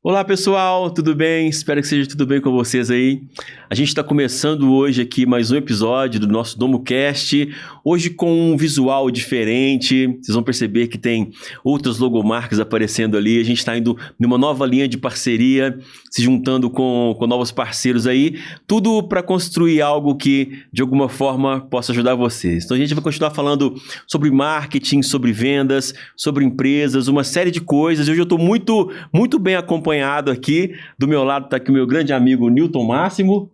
Olá pessoal, tudo bem? Espero que seja tudo bem com vocês aí. A gente está começando hoje aqui mais um episódio do nosso DomoCast, hoje com um visual diferente. Vocês vão perceber que tem outras logomarcas aparecendo ali. A gente está indo numa nova linha de parceria, se juntando com novos parceiros aí, tudo para construir algo que de alguma forma possa ajudar vocês. Então a gente vai continuar falando sobre marketing, sobre vendas, sobre empresas, uma série de coisas. Hoje eu estou muito bem acompanhado aqui. Do meu lado está aqui o meu grande amigo Newton Máximo.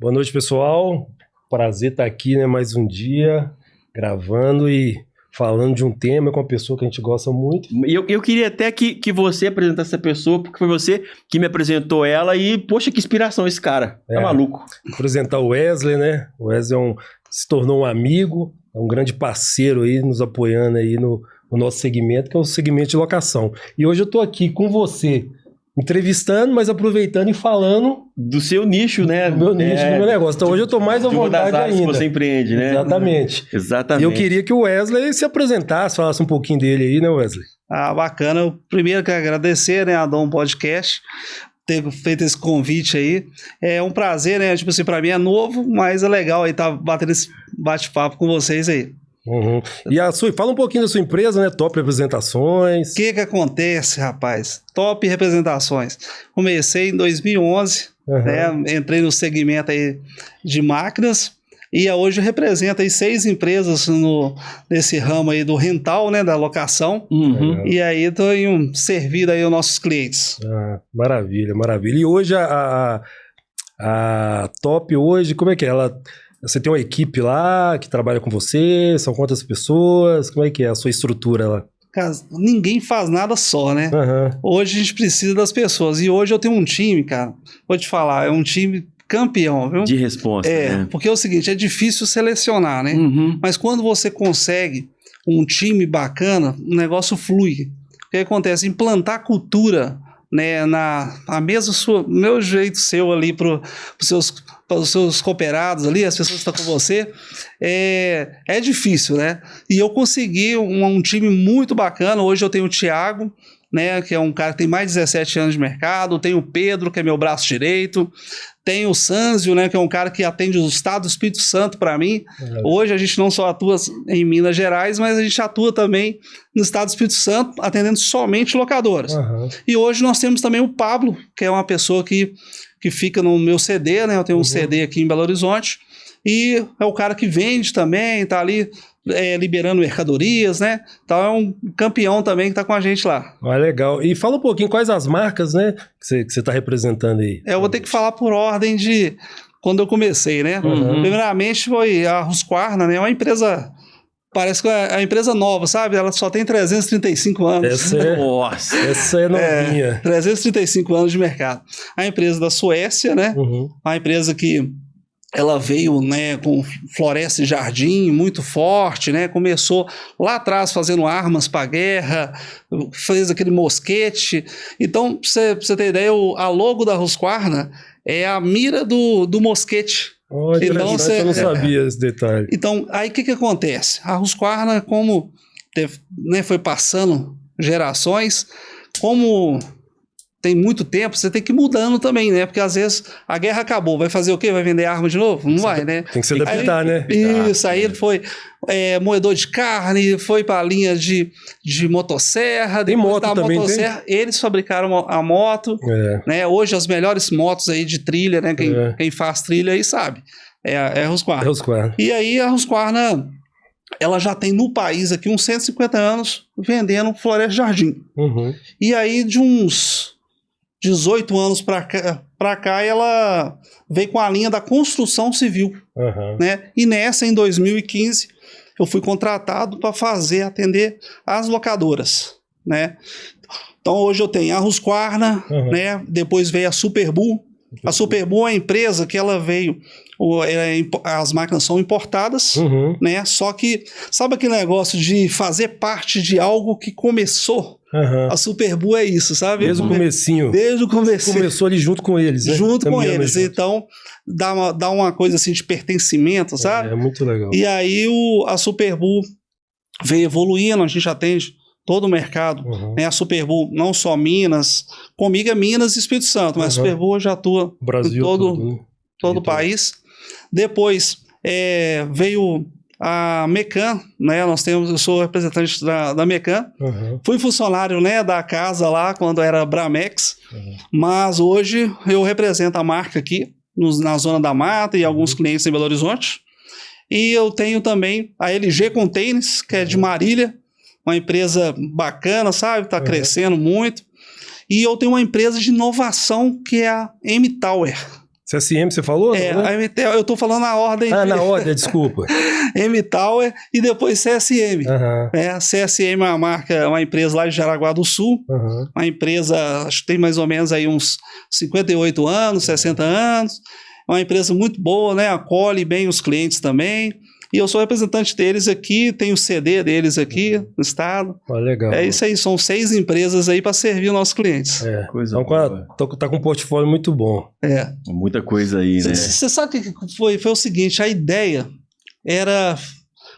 Boa noite, pessoal. Prazer estar aqui, né? Mais um dia gravando e falando de um tema com uma pessoa que a gente gosta muito. Eu queria até que você apresentasse essa pessoa, porque foi você que me apresentou ela e, poxa, que inspiração esse cara. Tá maluco. Apresentar o Wesley, né? O Wesley se tornou um amigo, é um grande parceiro aí, nos apoiando aí no nosso segmento, que é o segmento de locação. E hoje eu tô aqui com você, entrevistando, mas aproveitando e falando do seu nicho, né? Do meu nicho, do meu negócio. Então hoje eu tô mais à vontade ainda. Que você empreende, né? Exatamente. E eu queria que o Wesley se apresentasse, falasse um pouquinho dele aí, né, Wesley? Bacana. Eu primeiro quero agradecer, né, a Dom Podcast, ter feito esse convite aí. É um prazer, né? Tipo assim, pra mim é novo, mas é legal aí estar batendo esse bate-papo com vocês aí. Uhum. E fala um pouquinho da sua empresa, né? Top Representações. O que acontece, rapaz? Top Representações. Comecei em 2011, né? Entrei no segmento aí de máquinas e hoje eu represento aí 6 empresas nesse ramo aí do rental, né? Da locação. E aí estou servindo aí aos nossos clientes. Maravilha, maravilha. E hoje a Top hoje, como é que é? Você tem uma equipe lá que trabalha com você? São quantas pessoas? Como é que é a sua estrutura lá? Cara, ninguém faz nada só, né? Hoje a gente precisa das pessoas. E hoje eu tenho um time, cara, vou te falar, é um time campeão, viu? De resposta, né? Porque é o seguinte, é difícil selecionar, né? Mas quando você consegue um time bacana, o negócio flui. O que acontece? Implantar cultura, né, a meu jeito seu ali para os seus cooperados ali, as pessoas que estão com você, é difícil, né? E eu consegui um time muito bacana. Hoje eu tenho o Thiago, né, que é um cara que tem mais de 17 anos de mercado, tenho o Pedro, que é meu braço direito, tenho o Sanzio, né, que é um cara que atende o estado do Espírito Santo para mim. Hoje a gente não só atua em Minas Gerais, mas a gente atua também no estado do Espírito Santo, atendendo somente locadoras. E hoje nós temos também o Pablo, que é uma pessoa que fica no meu CD, né? Eu tenho um CD aqui em Belo Horizonte, e é o cara que vende também, tá ali liberando mercadorias, né? Então é um campeão também que tá com a gente lá. Legal. E fala um pouquinho quais as marcas, né, que você tá representando aí. Eu vou ter que falar por ordem de quando eu comecei, né? Primeiramente foi a Husqvarna, né? Uma empresa... Parece que é a empresa nova, sabe? Ela só tem 335 anos. Essa é novinha. 335 anos de mercado. A empresa da Suécia, né? Uma empresa que ela veio, né, com floresta e jardim muito forte, né? Começou lá atrás fazendo armas para guerra, fez aquele mosquete. Então, pra você ter ideia, a logo da Husqvarna é a mira do mosquete. Então, eu não sabia esse detalhe. Então, aí o que acontece? A Husqvarna, como né, foi passando gerações, como tem muito tempo, você tem que ir mudando também, né? Porque às vezes a guerra acabou, vai fazer o quê? Vai vender arma de novo? Não vai, né? Tem que se adaptar, né? Isso, aí ele foi moedor de carne, foi para a linha de motosserra. Tem moto também, motosserra, eles fabricaram a moto, né? Hoje as melhores motos aí de trilha, né? Quem faz trilha aí sabe. É a Husqvarna. E aí a Husqvarna, ela já tem no país aqui uns 150 anos vendendo floresta de jardim. E aí de uns 18 anos para cá, ela veio com a linha da construção civil, né? E nessa, em 2015, eu fui contratado para atender as locadoras, né? Então hoje eu tenho a Husqvarna, né? Depois veio a Superbu. A Superbu é uma empresa que ela veio, as máquinas são importadas, né? Só que, sabe aquele negócio de fazer parte de algo que começou? A Superbu é isso, sabe? Desde o comecinho. Desde o começo. Começou ali junto com eles, né? Junto com eles. Junto. Então, dá uma coisa assim de pertencimento, sabe? É muito legal. E aí a Superbu veio evoluindo, a gente atende todo o mercado, né? A Superbowl, não só Minas, comigo é Minas e Espírito Santo, mas a Superbowl já atua Brasil, em todo o país. Depois veio a Mecan, né? Eu sou representante da Mecan. Fui funcionário, né, da casa lá quando era Bramex, mas hoje eu represento a marca aqui na Zona da Mata e alguns clientes em Belo Horizonte. E eu tenho também a LG Containers, que é de Marília, uma empresa bacana, sabe? Está crescendo muito. E eu tenho uma empresa de inovação que é a M-Tower. CSM, você falou? Eu tô falando na ordem. Na ordem, desculpa. M-Tower e depois CSM. CSM é uma marca, uma empresa lá de Jaraguá do Sul. Uma empresa, acho que tem mais ou menos aí uns 58 anos, 60 anos. Uma empresa muito boa, né? Acolhe bem os clientes também. E eu sou representante deles aqui, tenho o CD deles aqui no estado. Legal. É isso aí, são 6 empresas aí para servir os nossos clientes. Coisa boa. Tá com um portfólio muito bom. Muita coisa aí, né? Você sabe o que foi? Foi o seguinte, a ideia era...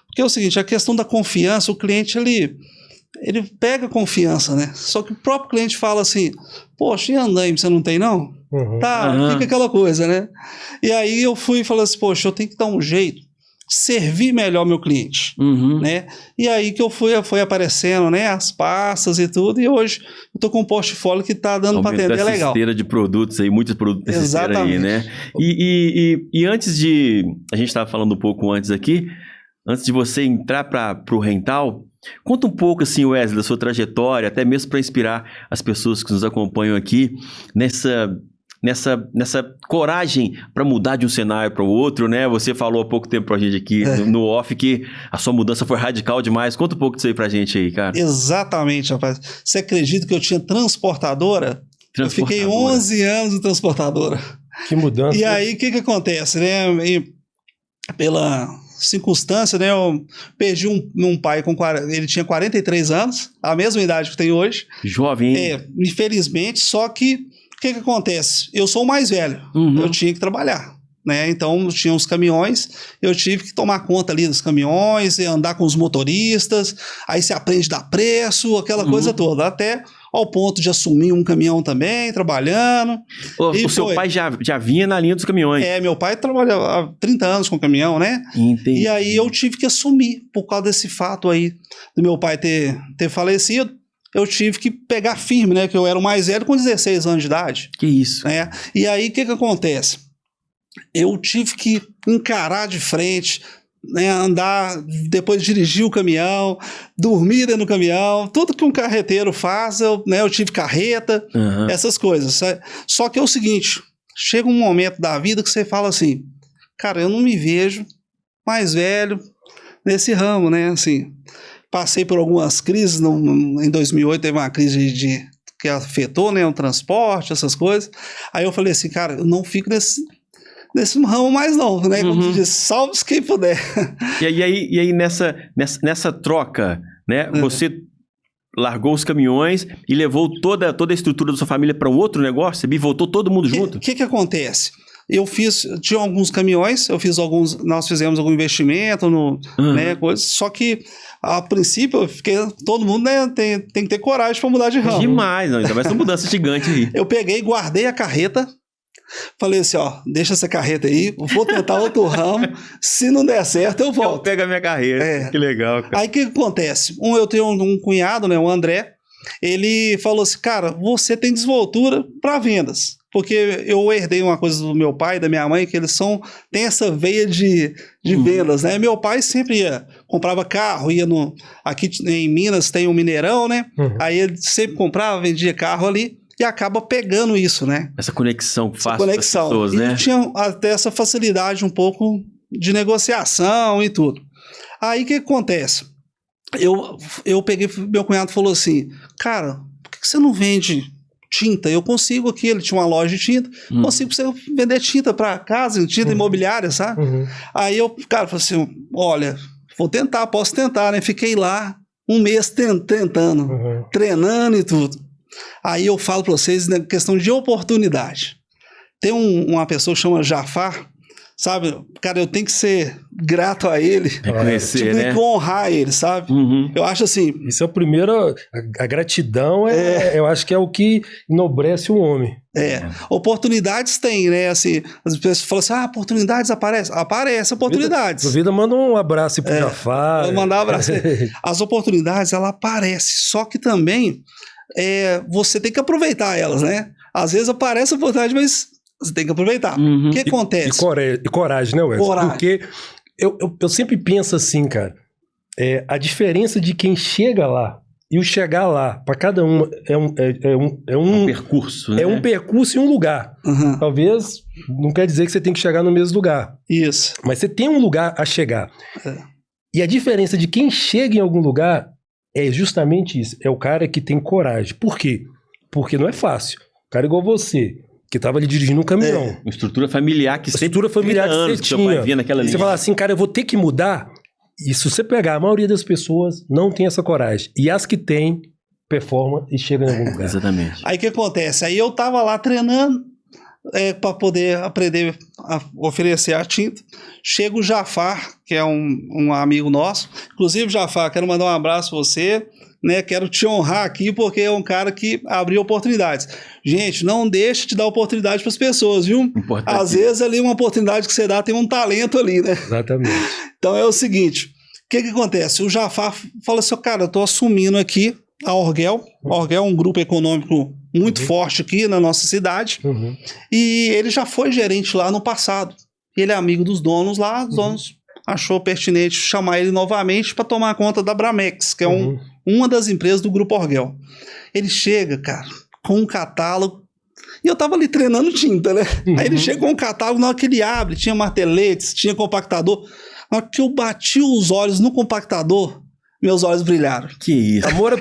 Porque é o seguinte, a questão da confiança, o cliente, ele pega confiança, né? Só que o próprio cliente fala assim, poxa, e andaime, você não tem não? Fica aquela coisa, né? E aí eu fui e falei assim, poxa, eu tenho que dar um jeito servir melhor meu cliente, né? E aí que eu fui aparecendo, né? As pastas e tudo, e hoje eu tô com um portfólio que tá dando para atender legal. Essa esteira de produtos aí, muitos produtos nessa esteira aí, né? E antes de... A gente estava falando um pouco antes aqui, antes de você entrar para o rental, conta um pouco, assim, Wesley, da sua trajetória, até mesmo para inspirar as pessoas que nos acompanham aqui nessa coragem para mudar de um cenário para o outro, né? Você falou há pouco tempo pra gente aqui no off que a sua mudança foi radical demais. Conta um pouco disso aí pra gente aí, cara. Exatamente, rapaz. Você acredita que eu tinha transportadora? Eu fiquei 11 anos em transportadora. Que mudança. E aí, o que acontece, né? Pela circunstância, né? Eu perdi um pai ele tinha 43 anos, a mesma idade que tem hoje. Jovem, hein? Infelizmente, só que o que acontece? Eu sou o mais velho, eu tinha que trabalhar, né? Então, tinha uns caminhões, eu tive que tomar conta ali dos caminhões, andar com os motoristas, aí você aprende a dar preço, aquela coisa toda, até ao ponto de assumir um caminhão também, trabalhando. O seu pai já vinha na linha dos caminhões? Meu pai trabalha há 30 anos com caminhão, né? Entendi. E aí eu tive que assumir, por causa desse fato aí, do meu pai ter falecido. Eu tive que pegar firme, né? Que eu era o mais velho com 16 anos de idade. Que isso. Né? E aí, o que acontece? Eu tive que encarar de frente, né? Andar, depois dirigir o caminhão, dormir dentro do caminhão, tudo que um carreteiro faz, eu tive carreta, essas coisas. Sabe? Só que é o seguinte, chega um momento da vida que você fala assim, cara, eu não me vejo mais velho nesse ramo, né? Assim... Passei por algumas crises, em 2008 teve uma crise que afetou, né, o transporte, essas coisas. Aí eu falei assim, cara, eu não fico nesse ramo mais não, né? Como diz, salve-se quem puder. E aí nessa troca, né, você largou os caminhões e levou toda a estrutura da sua família para um outro negócio? Você voltou todo mundo junto? O que acontece? Tinha alguns caminhões, nós fizemos algum investimento, né, coisa, só que a princípio eu fiquei, todo mundo, né, tem que ter coragem para mudar de ramo. Demais, não, então vai ser uma mudança gigante aí. Eu peguei, guardei a carreta, falei assim, deixa essa carreta aí, vou tentar outro ramo, se não der certo eu volto. Pega a minha carreira, que legal, cara. Aí o que acontece? Eu tenho um cunhado, né, o André, ele falou assim, cara, você tem desenvoltura para vendas. Porque eu herdei uma coisa do meu pai e da minha mãe, que eles têm essa veia de vendas, né? Meu pai sempre comprava carro, aqui em Minas tem um Mineirão, né? Aí ele sempre comprava, vendia carro ali e acaba pegando isso, né? Essa conexão fácil das pessoas, né? E tinha até essa facilidade um pouco de negociação e tudo. Aí o que acontece? Eu peguei, meu cunhado falou assim, cara, por que você não vende tinta? Eu consigo aqui, ele tinha uma loja de tinta, consigo você vender tinta para casa, tinta imobiliária, sabe? Aí cara, falei assim, olha, posso tentar, né? Fiquei lá um mês tentando, treinando e tudo. Aí eu falo para vocês, né, questão de oportunidade. Tem uma pessoa que chama Jafar, sabe? Cara, eu tenho que ser grato a ele. Reconhecer, tipo, né? e honrar ele, sabe? Eu acho assim... Isso é o primeiro... A gratidão, eu acho que é o que enobrece o homem. Oportunidades tem, né? Assim, as pessoas falam assim, oportunidades aparecem. Aparecem oportunidades. A vida manda um abraço pro Jafar. Vou mandar um abraço. As oportunidades, ela aparece. Só que também você tem que aproveitar elas, né? Às vezes aparece a oportunidade, mas você tem que aproveitar. O que acontece? E coragem, né, Wesley? Coragem. Porque eu sempre penso assim, cara, a diferença de quem chega lá e o chegar lá, para cada um, é um percurso, né? É um percurso e um lugar. Talvez não quer dizer que você tem que chegar no mesmo lugar. Isso. Mas você tem um lugar a chegar. E a diferença de quem chega em algum lugar é justamente isso. É o cara que tem coragem. Por quê? Porque não é fácil. O cara igual você, que estava ali dirigindo um caminhão. Uma estrutura familiar que estrutura familiar que você seu pai via naquela linha. Você fala assim, cara, eu vou ter que mudar. E se você pegar, a maioria das pessoas não tem essa coragem. E as que tem, performam e chegam em algum lugar. Exatamente. Aí o que acontece? Aí eu tava lá treinando para poder aprender a oferecer a tinta. Chega o Jafar, que é um amigo nosso. Inclusive, Jafar, quero mandar um abraço pra você. Né, quero te honrar aqui porque é um cara que abriu oportunidades. Gente, não deixe de dar oportunidade para as pessoas, viu? Às vezes ali uma oportunidade que você dá tem um talento ali, né? Exatamente. Então é o seguinte, o que acontece? O Jafar fala assim, cara, eu tô assumindo aqui a Orgel. A Orgel é um grupo econômico muito forte aqui na nossa cidade. E ele já foi gerente lá no passado. Ele é amigo dos donos lá, os donos achou pertinente chamar ele novamente para tomar conta da Bramex, que é uma das empresas do Grupo Orgel. Ele chega, cara, com um catálogo, e eu tava ali treinando tinta, né? Aí ele chega com um catálogo, na hora que ele abre, tinha marteletes, tinha compactador. Na hora que eu bati os olhos no compactador, meus olhos brilharam. Que isso? Amor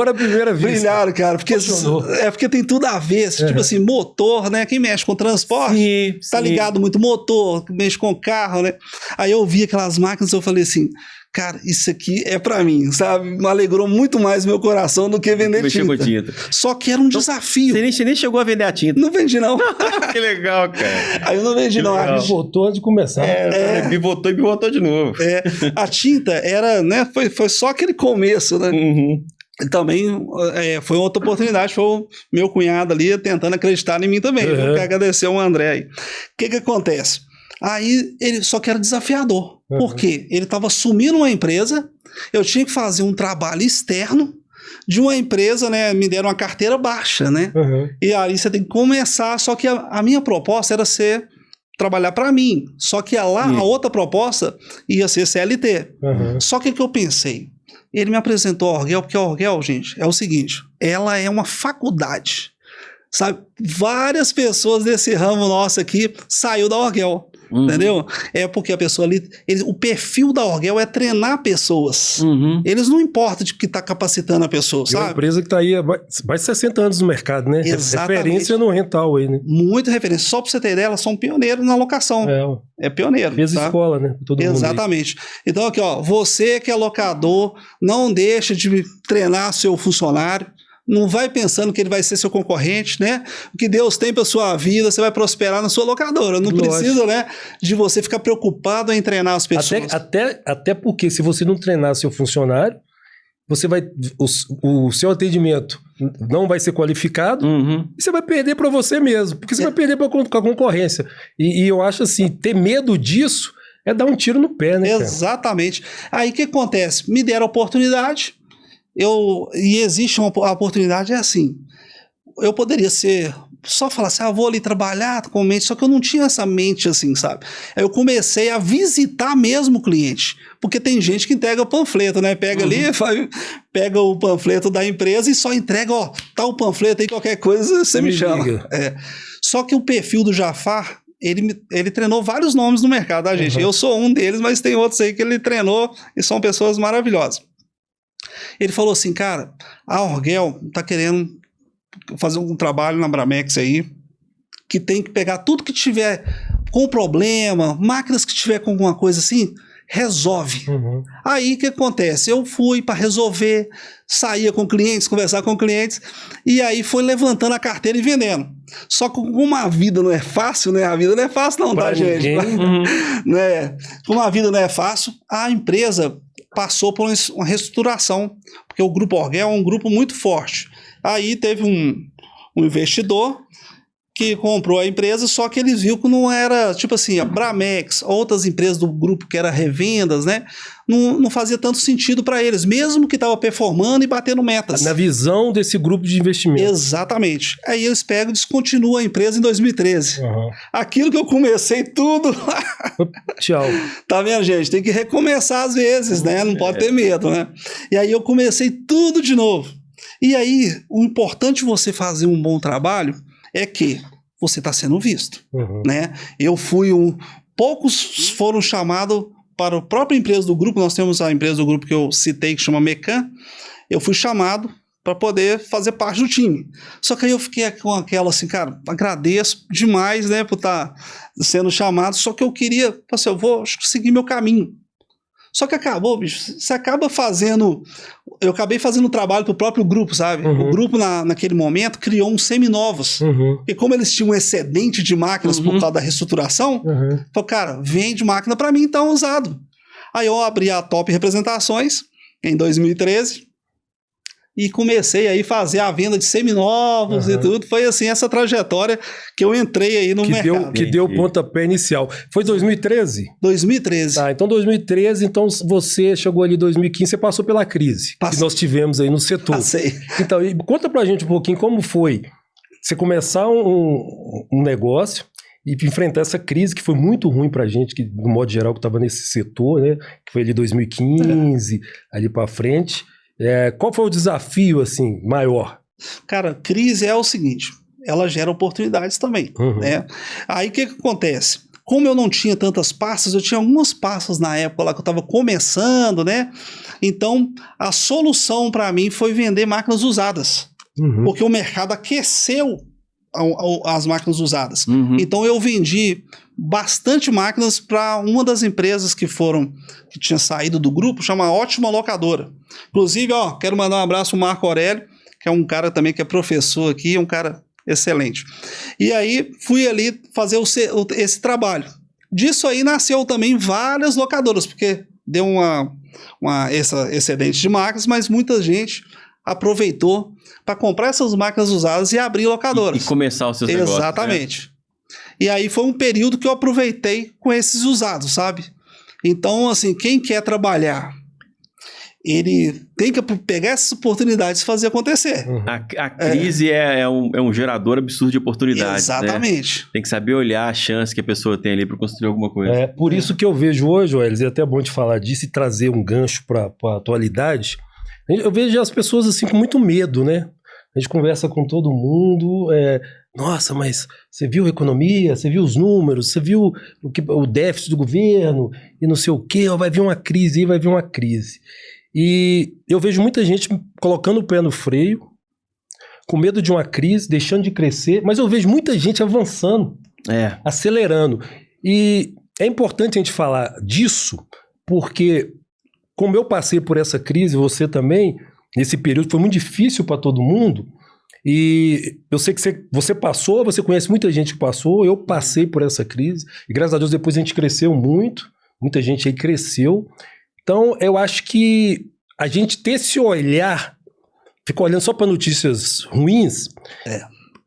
à primeira vista. Brilharam, cara, porque tem tudo a ver, tipo assim, motor, né? Quem mexe com transporte, tá ligado muito motor, mexe com carro, né? Aí eu vi aquelas máquinas e eu falei assim, cara, isso aqui é pra mim, sabe? Me alegrou muito mais meu coração do que vender tinta. Só que era um desafio. Você nem chegou a vender a tinta. Não vendi, não. Que legal, cara. Aí eu não vendi, não. Me voltou antes de começar. Me voltou e me voltou de novo. A tinta era, né? Foi só aquele começo, né? Também foi outra oportunidade, foi o meu cunhado ali tentando acreditar em mim também. Eu quero agradecer ao André aí. O que acontece? Aí ele só que era desafiador. Por quê? Ele estava assumindo uma empresa, eu tinha que fazer um trabalho externo de uma empresa, né? Me deram uma carteira baixa, né? E aí você tem que começar, só que a minha proposta era trabalhar para mim. Só que lá a outra proposta ia ser CLT. Só que o que eu pensei? Ele me apresentou a Orgel, porque a Orgel, gente, é o seguinte, ela é uma faculdade. Sabe? Várias pessoas desse ramo nosso aqui saiu da Orgel. Entendeu? É porque a pessoa ali... o perfil da Orgel é treinar pessoas. Eles não importam de que está capacitando a pessoa, sabe? É uma empresa que está aí há mais de 60 anos no mercado, né? Exatamente. Referência no rental aí, né? Muita referência. Só para você ter ideia, elas são pioneiros na locação. É pioneiro. Fez escola, né? Todo Exatamente. Mundo então aqui, ó, você que é locador, não deixa de treinar seu funcionário. Não vai pensando que ele vai ser seu concorrente, né? O que Deus tem para sua vida, você vai prosperar na sua locadora. Não precisa, né, de você ficar preocupado em treinar as pessoas. Até porque se você não treinar seu funcionário, você vai o seu atendimento não vai ser qualificado e você vai perder para você mesmo, porque você vai perder para a concorrência. E eu acho assim, ter medo disso é dar um tiro no pé, né, cara? Exatamente. Aí o que acontece? Me deram a oportunidade. E existe uma oportunidade, é assim, eu poderia só falar assim, vou ali trabalhar com mente, só que eu não tinha essa mente assim, sabe? Aí eu comecei a visitar mesmo o cliente, porque tem gente que entrega panfleto, né? Pega ali, pega o panfleto da empresa e só entrega, tá o panfleto aí, qualquer coisa, você me chama. Só que o perfil do Jafar, ele treinou vários nomes no mercado, tá, gente? Eu sou um deles, mas tem outros aí que ele treinou e são pessoas maravilhosas. Ele falou assim, cara, a Orgel tá querendo fazer um trabalho na Bramex aí, que tem que pegar tudo que tiver com problema, máquinas que tiver com alguma coisa assim, resolve. Aí o que acontece? Eu fui para resolver, saía com clientes, conversar com clientes, e aí foi levantando a carteira e vendendo. Só que como a vida não é fácil, né? A vida não é fácil não, tá, gente? Né? Como a vida não é fácil, a empresa passou por uma reestruturação, porque o Grupo Orguel é um grupo muito forte. Aí teve um investidor que comprou a empresa, só que eles viu que não era, tipo assim, a Bramex, outras empresas do grupo que era revendas, né? Não fazia tanto sentido para eles, mesmo que estava performando e batendo metas. Na visão desse grupo de investimento. Exatamente. Aí eles pegam e descontinuam a empresa em 2013. Aquilo que eu comecei tudo... Tchau. Tá vendo, gente? Tem que recomeçar às vezes, né? Não pode ter medo, né? E aí eu comecei tudo de novo. E aí, o importante você fazer um bom trabalho é que você está sendo visto, né? Eu fui poucos foram chamados para a própria empresa do grupo. Nós temos a empresa do grupo que eu citei, que chama Mecan. Eu fui chamado para poder fazer parte do time. Só que aí eu fiquei com aquela assim, cara, agradeço demais, né, por estar sendo chamado, só que eu queria, assim, eu vou seguir meu caminho. Só que acabou, bicho, você acaba fazendo... Eu acabei fazendo trabalho pro próprio grupo, sabe? O grupo, naquele momento, criou uns seminovos. E como eles tinham um excedente de máquinas por causa da reestruturação, falou, cara, vende máquina para mim, então, usado. Aí eu abri a Top Representações, em 2013, e comecei aí a fazer a venda de seminovos e tudo. Foi assim, essa trajetória que eu entrei aí no mercado. Que deu o pontapé inicial. Foi 2013? 2013. Tá, então 2013, então você chegou ali em 2015, você passou pela crise que nós tivemos aí no setor. Passei. Então, conta pra gente um pouquinho como foi você começar um negócio e enfrentar essa crise que foi muito ruim pra gente, que, no modo geral, que estava nesse setor, né? Que foi ali 2015, ali pra frente. Qual foi o desafio, assim, maior? Cara, crise é o seguinte, ela gera oportunidades também, né? Aí o que acontece? Como eu não tinha tantas pastas, eu tinha algumas pastas na época lá que eu estava começando, né? Então, a solução para mim foi vender máquinas usadas, porque o mercado aqueceu as máquinas usadas. Então, eu vendi bastante máquinas para uma das empresas que tinha saído do grupo, chama Ótima Locadora. Inclusive, ó, quero mandar um abraço ao Marco Aurélio, que é um cara também que é professor aqui, é um cara excelente. E aí, fui ali fazer esse trabalho. Disso aí nasceu também várias locadoras, porque deu esse excedente de máquinas, mas muita gente aproveitou para comprar essas máquinas usadas e abrir locadoras. E começar os seus negócios. Exatamente. Né? E aí foi um período que eu aproveitei com esses usados, sabe? Então, assim, quem quer trabalhar, ele tem que pegar essas oportunidades e fazer acontecer. A crise é um gerador absurdo de oportunidades. Exatamente. Né? Tem que saber olhar a chance que a pessoa tem ali para construir alguma coisa. Por isso que eu vejo hoje, Welles, é até bom te falar disso e trazer um gancho para a atualidade. Eu vejo as pessoas assim com muito medo, né? A gente conversa com todo mundo, nossa, mas você viu a economia, você viu os números, você viu o déficit do governo e não sei o quê, vai vir uma crise aí, vai vir uma crise. E eu vejo muita gente colocando o pé no freio, com medo de uma crise, deixando de crescer, mas eu vejo muita gente avançando, acelerando. E é importante a gente falar disso, porque como eu passei por essa crise, você também, nesse período foi muito difícil para todo mundo, e eu sei que você passou, você conhece muita gente que passou, eu passei por essa crise, e graças a Deus depois a gente cresceu muito, muita gente aí cresceu. Então eu acho que a gente ter esse olhar, ficar olhando só para notícias ruins,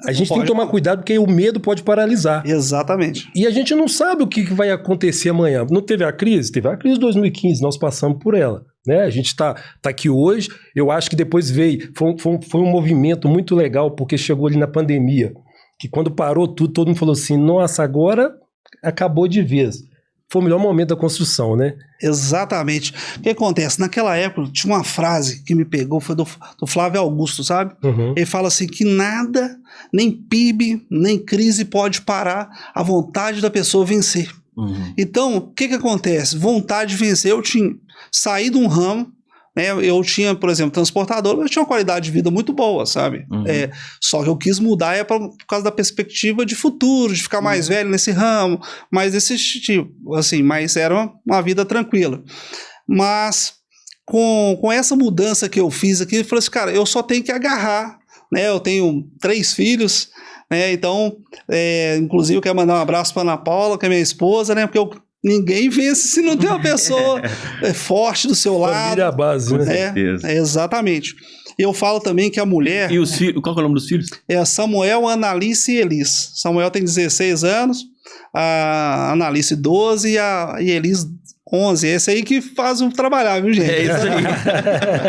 a gente tem que tomar cuidado porque o medo pode paralisar. Exatamente. E a gente não sabe o que vai acontecer amanhã. Não teve a crise? Teve a crise de 2015, nós passamos por ela. Né? A gente tá aqui hoje, eu acho que depois foi um movimento muito legal, porque chegou ali na pandemia, que quando parou tudo, todo mundo falou assim, nossa, agora acabou de vez. Foi o melhor momento da construção, né? Exatamente. O que acontece? Naquela época, tinha uma frase que me pegou, foi do Flávio Augusto, sabe? Ele fala assim, que nada, nem PIB, nem crise pode parar a vontade da pessoa vencer. Então, o que acontece? Vontade de vencer, eu tinha saído de um ramo, né? Eu tinha, por exemplo, transportador, mas eu tinha uma qualidade de vida muito boa, sabe? Só que eu quis mudar por causa da perspectiva de futuro, de ficar mais velho nesse ramo, mais desse tipo, assim, mas era uma vida tranquila. Mas com essa mudança que eu fiz aqui, eu falei assim, cara, eu só tenho que agarrar, né? Eu tenho 3 filhos, né? Então, inclusive eu quero mandar um abraço para Ana Paula, que é minha esposa, né? Porque ninguém vence se não tem uma pessoa forte do seu lado. Família base, né? Com certeza. Exatamente. Eu falo também que a mulher... E os filhos, qual que é o nome dos filhos? É Samuel, Analice e Elis. Samuel tem 16 anos, a Analice 12 e Elis 11. Esse aí que faz o trabalhar, viu, gente? É isso aí.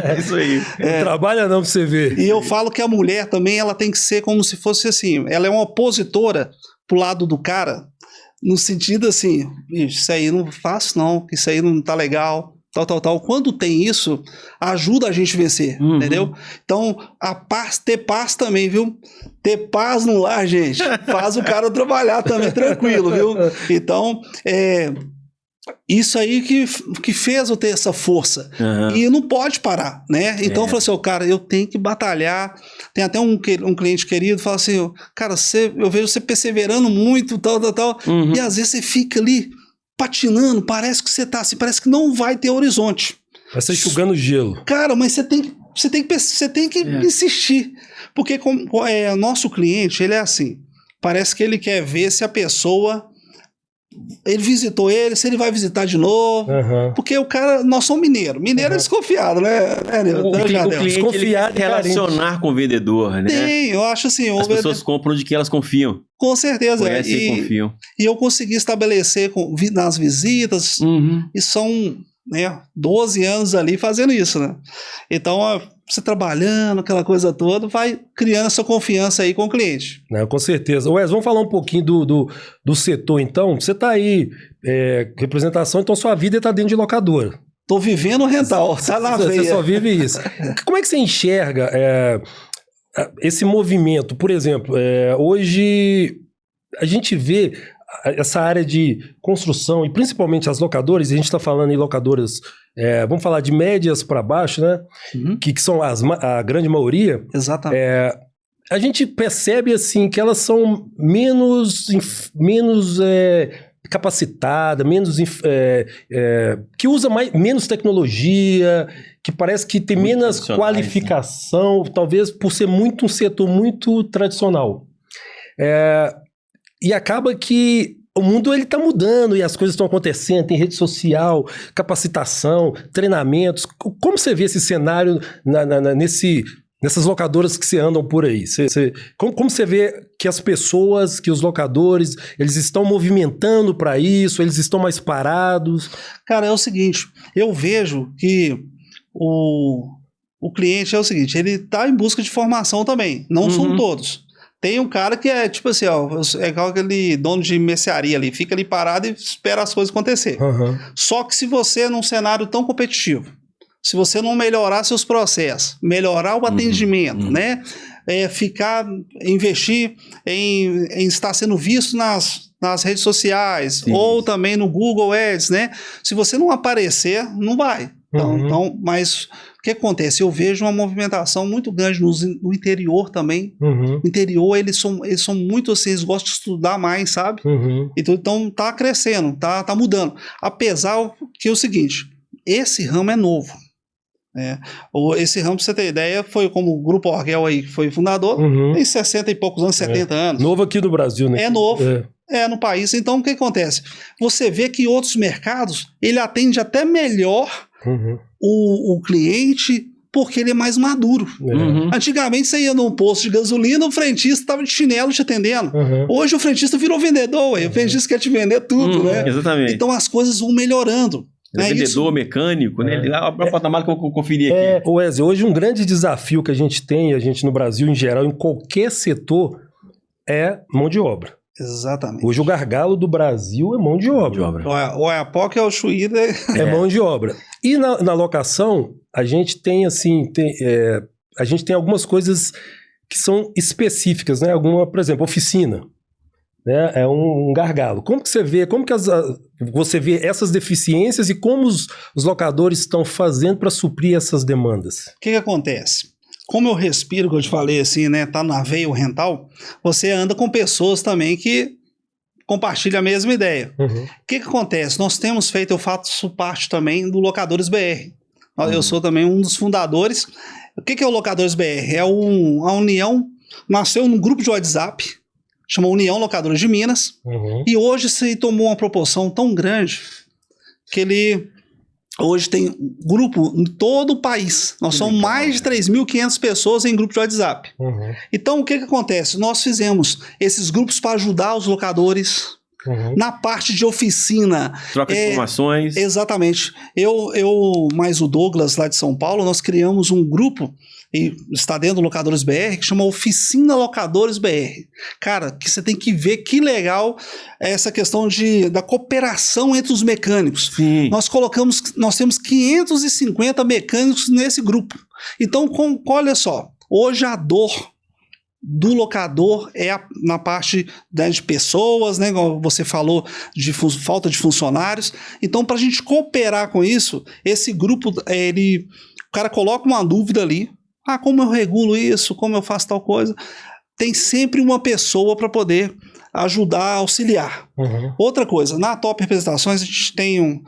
É isso aí. Não trabalha não pra você ver. E eu falo que a mulher também, ela tem que ser como se fosse assim, ela é uma opositora pro lado do cara, no sentido assim, isso aí não faço não, isso aí não tá legal, tal. Quando tem isso, ajuda a gente a vencer, entendeu? Então, ter paz também, viu? Ter paz no lar, gente, faz o cara trabalhar também tranquilo, viu? Então, isso aí que fez eu ter essa força. E não pode parar, né? Então eu falei assim, cara, eu tenho que batalhar. Tem até um cliente querido que fala assim, cara, eu vejo você perseverando muito, tal. E às vezes você fica ali patinando, parece que você tá assim, parece que não vai ter horizonte. Vai ser enxugando gelo. Cara, mas você tem que insistir. Porque nosso cliente, ele é assim, parece que ele quer ver se a pessoa... Ele visitou ele, se ele vai visitar de novo. Porque o cara, nós somos mineiro. Mineiro é desconfiado, né? O cliente desconfiado, ele quer relacionar com o vendedor, né? Tem, eu acho assim. As pessoas compram de quem elas confiam. Com certeza. Conhecem e confiam. E eu consegui estabelecer nas visitas, e são 12 anos ali fazendo isso, né? Então, você trabalhando, aquela coisa toda, vai criando essa confiança aí com o cliente. Não, com certeza. Wes, vamos falar um pouquinho do setor, então. Você está aí, representação, então sua vida está dentro de locadora. Tô vivendo rental, tá na veia. Você só vive isso. Como é que você enxerga esse movimento? Por exemplo, hoje a gente vê essa área de construção, e principalmente as locadoras, a gente está falando em locadoras, vamos falar de médias para baixo, né? Que são a grande maioria. Exatamente. A gente percebe assim que elas são menos capacitadas, que usa menos tecnologia, que parece que tem muito menos qualificação, né? Talvez por ser um setor muito tradicional. E acaba que o mundo está mudando e as coisas estão acontecendo, tem rede social, capacitação, treinamentos. Como você vê esse cenário nessas locadoras que você andam por aí? Como você vê que as pessoas, que os locadores, eles estão movimentando para isso, eles estão mais parados? Cara, é o seguinte, eu vejo que o cliente é o seguinte, ele está em busca de formação também, não são todos. Tem um cara que é tipo assim, é igual aquele dono de mercearia ali, fica ali parado e espera as coisas acontecer. Só que se você, num cenário tão competitivo, se você não melhorar seus processos, melhorar o atendimento, né? Investir em estar sendo visto nas redes sociais, ou também no Google Ads, né? Se você não aparecer, não vai. Então, mas o que acontece? Eu vejo uma movimentação muito grande no interior também. No interior, eles são muito assim, eles gostam de estudar mais, sabe? Então tá crescendo, tá mudando. Apesar que é o seguinte, esse ramo é novo. Esse ramo, pra você ter ideia, foi como o Grupo Orgel aí, que foi fundador, tem 60 e poucos anos, 70 anos. Novo aqui no Brasil, né? É novo. No país. Então, o que acontece? Você vê que outros mercados, ele atende até melhor o cliente, porque ele é mais maduro. Antigamente, você ia num posto de gasolina, o frentista estava de chinelo te atendendo. Hoje, o frentista virou vendedor, o frentista quer te vender tudo, né? Exatamente. Então, as coisas vão melhorando. Vendedor, mecânico, né? O patamar que eu conferi aqui. Wesley, hoje um grande desafio que a gente no Brasil em geral, em qualquer setor, é mão de obra. Exatamente. Hoje o gargalo do Brasil é mão de obra. O Oiapoque é o Chuí, né? É mão de obra. E na locação, a gente tem assim, a gente tem algumas coisas que são específicas, né? Por exemplo, oficina. né, é um gargalo. Como que você vê, você vê essas deficiências e como os locadores estão fazendo para suprir essas demandas? O que acontece? Como eu respiro, que eu te falei assim, né, tá na veia o rental, você anda com pessoas também que compartilham a mesma ideia. Uhum. O que acontece? Nós temos feito, eu faço parte também do Locadores BR. Eu sou também um dos fundadores. O que é o Locadores BR? É a união, nasceu num grupo de WhatsApp, chama União Locadores de Minas, e hoje se tomou uma proporção tão grande que ele hoje tem grupo em todo o país. Nós somos mais de 3.500 pessoas em grupo de WhatsApp. Então, o que acontece? Nós fizemos esses grupos para ajudar os locadores na parte de oficina. Troca de informações. Exatamente. Eu mais o Douglas, lá de São Paulo, nós criamos um grupo, e está dentro do Locadores BR, que chama Oficina Locadores BR. Cara, que você tem que ver que legal essa questão da cooperação entre os mecânicos. Sim. Nós temos 550 mecânicos nesse grupo. Então, olha só, hoje a dor do locador é na parte, né, de pessoas, né, como você falou, de falta de funcionários. Então, para a gente cooperar com isso, esse grupo, o cara coloca uma dúvida ali, como eu regulo isso, como eu faço tal coisa, tem sempre uma pessoa para poder ajudar, auxiliar. Outra coisa, na Top Representações a gente tem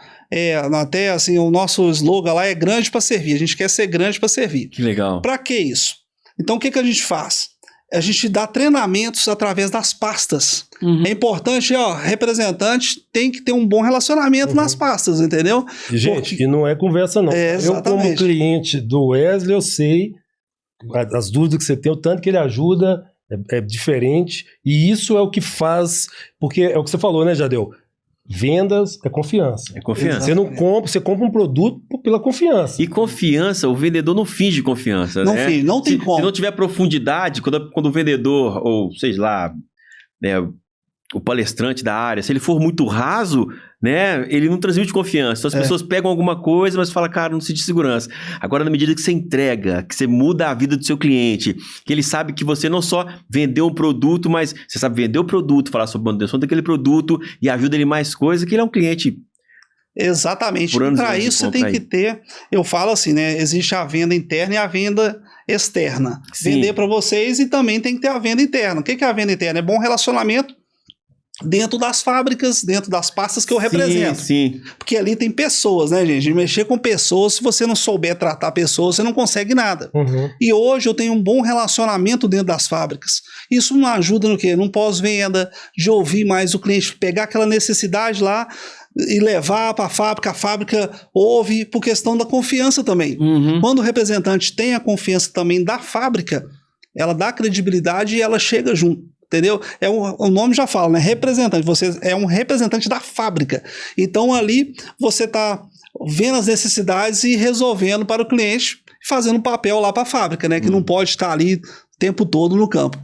até assim, o nosso slogan lá é grande para servir, a gente quer ser grande para servir. Que legal. Para que isso? Então o que a gente faz? A gente dá treinamentos através das pastas. É importante, representante tem que ter um bom relacionamento nas pastas, entendeu? E, gente, e não é conversa não. Eu, como cliente do Wesley, eu sei as dúvidas que você tem, o tanto que ele ajuda é diferente, e isso é o que faz, porque é o que você falou, né, Jadeu? Vendas é confiança. É confiança. Você não compra, você compra um produto pela confiança. E confiança, o vendedor não finge confiança, não né? Finge, não tem como. Se não tiver profundidade, quando o vendedor, ou sei lá, né, o palestrante da área, se ele for muito raso, né, ele não transmite confiança. Então as pessoas pegam alguma coisa, mas falam, cara, não sente segurança. Agora, na medida que você entrega, que você muda a vida do seu cliente, que ele sabe que você não só vendeu um produto, mas você sabe vender o produto, falar sobre a manutenção daquele produto e ajuda ele mais coisa, que ele é um cliente. Exatamente. Para isso você tem que ter, eu falo assim, né, existe a venda interna e a venda externa. Sim. Vender para vocês e também tem que ter a venda interna. O que é a venda interna? É bom relacionamento dentro das fábricas, dentro das pastas que eu represento. Sim. Porque ali tem pessoas, né, gente? Mexer com pessoas, se você não souber tratar pessoas, você não consegue nada. E hoje eu tenho um bom relacionamento dentro das fábricas. Isso não ajuda no quê? No pós-venda, de ouvir mais o cliente, pegar aquela necessidade lá e levar para a fábrica ouve, por questão da confiança também. Quando o representante tem a confiança também da fábrica, ela dá credibilidade e ela chega junto. Entendeu? O nome já fala, né? Representante. Você é um representante da fábrica. Então ali você está vendo as necessidades e resolvendo para o cliente, fazendo um papel lá para a fábrica, né? Que não pode estar ali o tempo todo no campo.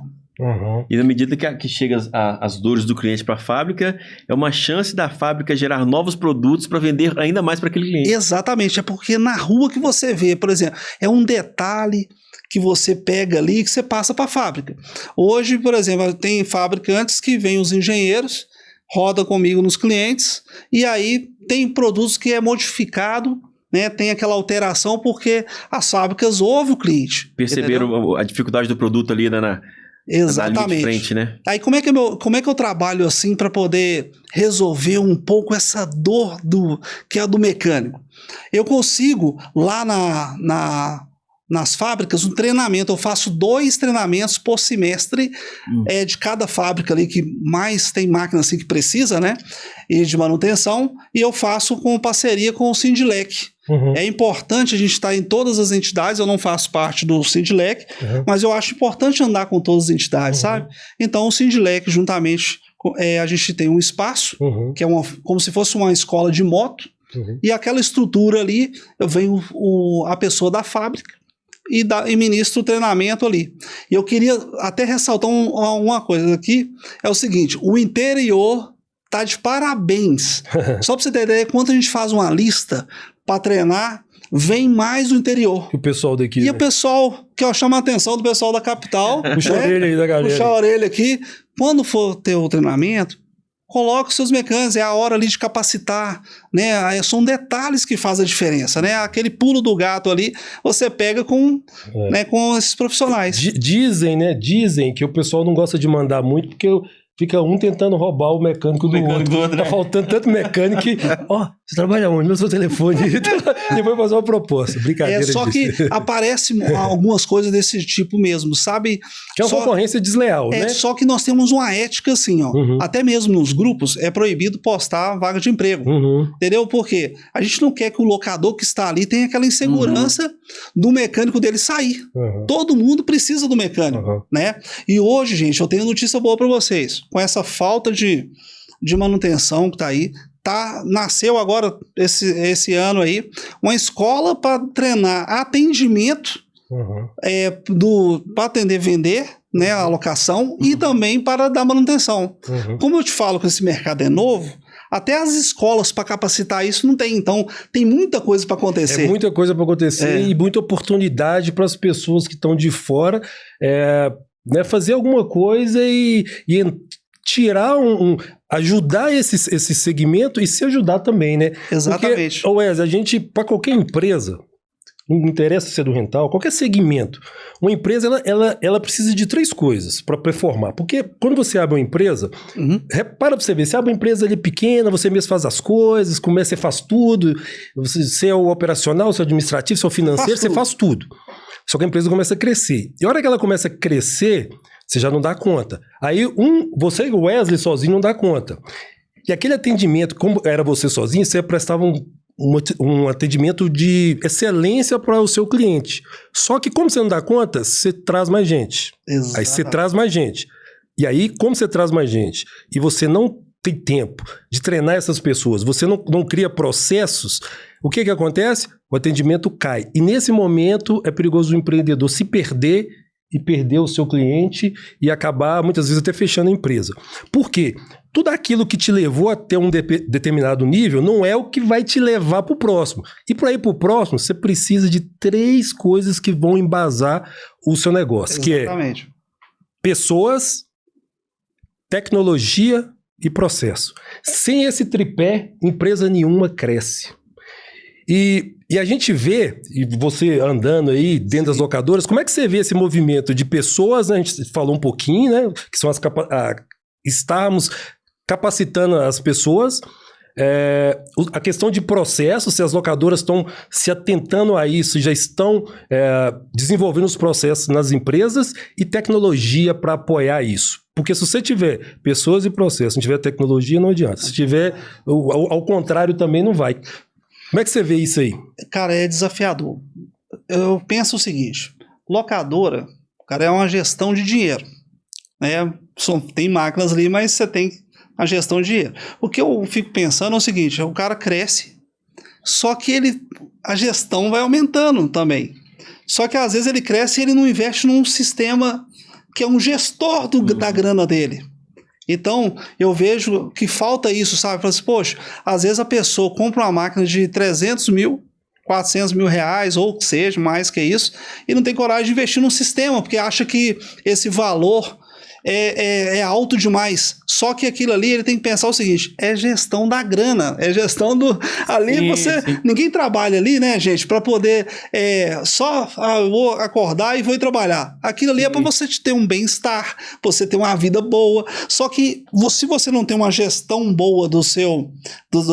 E na medida que chega as dores do cliente para a fábrica, é uma chance da fábrica gerar novos produtos para vender ainda mais para aquele cliente. Exatamente. É porque na rua que você vê, por exemplo, é um detalhe que você pega ali e que você passa para a fábrica. Hoje, por exemplo, tem fabricantes que vêm os engenheiros, roda comigo nos clientes, e aí tem produtos que é modificado, né, tem aquela alteração porque as fábricas ouvem o cliente. Perceberam, entendeu? A dificuldade do produto ali na Exatamente. linha de frente, né? Aí como é que eu trabalho assim para poder resolver um pouco essa dor que é a do mecânico? Eu consigo lá nas fábricas, um treinamento, eu faço 2 treinamentos por semestre de cada fábrica ali que mais tem máquina assim que precisa, né, e de manutenção, e eu faço com parceria com o Sindilec. É importante a gente estar em todas as entidades, eu não faço parte do Sindilec, mas eu acho importante andar com todas as entidades, sabe? Então o Sindilec, juntamente, a gente tem um espaço, que é como se fosse uma escola de moto, e aquela estrutura ali, eu venho a pessoa da fábrica, e ministro o treinamento ali. E eu queria até ressaltar uma coisa aqui, é o seguinte, o interior tá de parabéns. Só para você ter ideia, quando a gente faz uma lista para treinar, vem mais do interior. O pessoal daqui. E o pessoal, que eu chamo a atenção do pessoal da capital. Puxa a orelha aí da galera. Puxa a orelha aqui. quando for ter o treinamento, coloque os seus mecânicos, é a hora ali de capacitar, né? São detalhes que fazem a diferença, né? Aquele pulo do gato ali, você pega né, com esses profissionais. Dizem, né? Dizem que o pessoal não gosta de mandar muito porque fica um tentando roubar o mecânico do outro. Tá faltando tanto mecânico que, você trabalha onde? Meu seu telefone. Depois fazer uma proposta. Brincadeira. Só que aparecem algumas coisas desse tipo mesmo, sabe? Que é uma concorrência desleal, né? Só que nós temos uma ética assim, ó. Até mesmo nos grupos é proibido postar vaga de emprego. Entendeu? Porque a gente não quer que o locador que está ali tenha aquela insegurança do mecânico dele sair. Todo mundo precisa do mecânico, né? E hoje, gente, eu tenho notícia boa para vocês. Com essa falta de manutenção que tá aí, nasceu agora, esse ano aí, uma escola para treinar atendimento, para atender, vender, né, a locação, e também para dar manutenção. Como eu te falo que esse mercado é novo, até as escolas para capacitar isso não tem. Então, tem muita coisa para acontecer. É muita coisa para acontecer e muita oportunidade para as pessoas que estão de fora né, fazer alguma coisa e tirar ajudar esse segmento e se ajudar também, né? Exatamente. Porque, Wes, a gente, para qualquer empresa, não interessa se é do rental, qualquer segmento, uma empresa ela precisa de 3 coisas para performar. Porque quando você abre uma empresa, repara para você ver, você abre uma empresa ali pequena, você mesmo faz as coisas, você faz tudo, você é o operacional, você é o administrativo, você é o financeiro, você faz tudo. Só que a empresa começa a crescer. E a hora que ela começa a crescer, você já não dá conta. Aí você e o Wesley sozinho não dá conta. E aquele atendimento, como era você sozinho, você prestava um atendimento de excelência para o seu cliente. Só que como você não dá conta, você traz mais gente. Exatamente. Aí você traz mais gente. E aí, como você traz mais gente e você não tem tempo de treinar essas pessoas, você não cria processos, o que acontece? O atendimento cai. E nesse momento é perigoso o empreendedor se perder e perder o seu cliente e acabar, muitas vezes, até fechando a empresa. Por quê? Tudo aquilo que te levou até um determinado nível não é o que vai te levar para o próximo. E para ir para o próximo, você precisa de 3 coisas que vão embasar o seu negócio. Exatamente. Que é pessoas, tecnologia e processo. Sem esse tripé, empresa nenhuma cresce. E a gente vê, e você andando aí dentro das locadoras, como é que você vê esse movimento de pessoas, né? A gente falou um pouquinho, né? Que são estarmos capacitando as pessoas. A questão de processo, se as locadoras estão se atentando a isso, já estão desenvolvendo os processos nas empresas e tecnologia para apoiar isso. Porque se você tiver pessoas e processos, não tiver tecnologia, não adianta. Se tiver, ao contrário, também não vai. Como é que você vê isso aí? Cara, é desafiador. Eu penso o seguinte, locadora, cara, é uma gestão de dinheiro. Né? Tem máquinas ali, mas você tem a gestão de dinheiro. O que eu fico pensando é o seguinte, o cara cresce, só que a gestão vai aumentando também. Só que às vezes ele cresce e ele não investe num sistema que é um gestor da grana dele. Então, eu vejo que falta isso, sabe? Fala assim, poxa, às vezes a pessoa compra uma máquina de 300 mil, 400 mil reais, ou que seja, mais que isso, e não tem coragem de investir num sistema, porque acha que esse valor é alto demais. Só que aquilo ali, ele tem que pensar o seguinte, é gestão da grana, é gestão do... Ali sim. Ninguém trabalha ali, né, gente, para poder eu vou acordar e vou ir trabalhar. Aquilo ali é para você ter um bem-estar, você ter uma vida boa. Só que se você não tem uma gestão boa da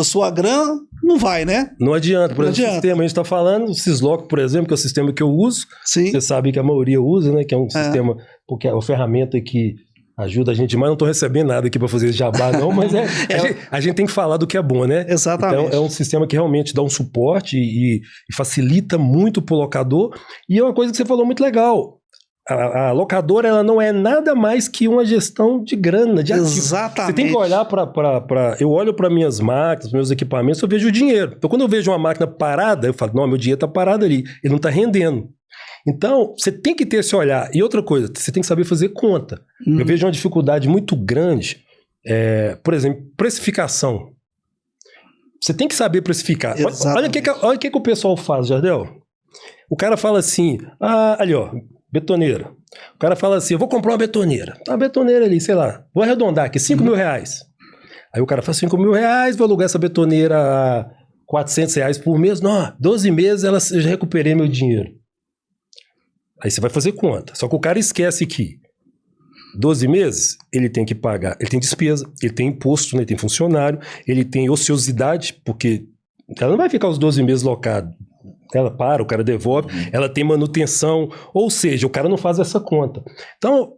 sua grana, não vai, né? Não adianta. Por exemplo, o sistema, a gente está falando, o Syslock, por exemplo, que é o sistema que eu uso. Sim. Você sabe que a maioria usa, né? Que é um sistema, porque é uma ferramenta que ajuda a gente demais. Não estou recebendo nada aqui para fazer esse jabá, não, mas a gente tem que falar do que é bom, né? Exatamente. Então, é um sistema que realmente dá um suporte e facilita muito para o locador. E é uma coisa que você falou muito legal. A locadora, ela não é nada mais que uma gestão de grana, de ativo. Exatamente. Você tem que olhar eu olho para minhas máquinas, meus equipamentos, eu vejo o dinheiro. Então, quando eu vejo uma máquina parada, eu falo, não, meu dinheiro está parado ali, ele não está rendendo. Então, você tem que ter esse olhar. E outra coisa, você tem que saber fazer conta. Eu vejo uma dificuldade muito grande, por exemplo, precificação. Você tem que saber precificar. Olha o que o pessoal faz, Jardel. O cara fala assim, ali ó, betoneira, O cara fala assim, eu vou comprar uma betoneira. Uma betoneira ali, sei lá, vou arredondar aqui, 5 mil reais. Aí o cara fala 5 mil reais, vou alugar essa betoneira a 400 reais por mês. Não, 12 meses eu já recuperei meu dinheiro. Aí você vai fazer conta. Só que o cara esquece que 12 meses, ele tem que pagar, ele tem despesa, ele tem imposto, né, ele tem funcionário, ele tem ociosidade, porque ela não vai ficar os 12 meses locada. Ela para, o cara devolve, ela tem manutenção, ou seja, o cara não faz essa conta. Então,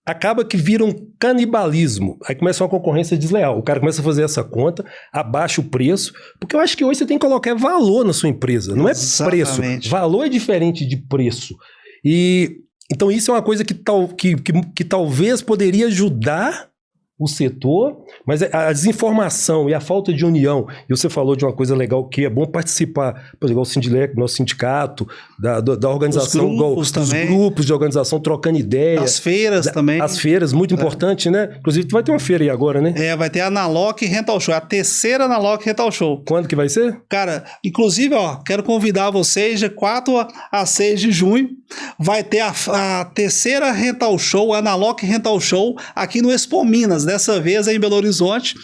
acaba que vira um canibalismo, aí começa uma concorrência desleal, o cara começa a fazer essa conta, abaixa o preço, porque eu acho que hoje você tem que colocar valor na sua empresa, não é preço, valor é diferente de preço. E então isso é uma coisa que talvez poderia ajudar o setor, mas a desinformação e a falta de união, e você falou de uma coisa legal que é bom participar, por exemplo, o Sindilec, nosso sindicato, da organização, os grupos de organização trocando ideia. As feiras também. As feiras, muito importante, né? Inclusive, vai ter uma feira aí agora, né? Vai ter a Naloc Rental Show, a terceira Naloc Rental Show. Quando que vai ser? Cara, inclusive, quero convidar vocês, de 4 a 6 de junho, vai ter a terceira Rental Show, a Naloc Rental Show, aqui no Expo Minas, dessa vez é em Belo Horizonte.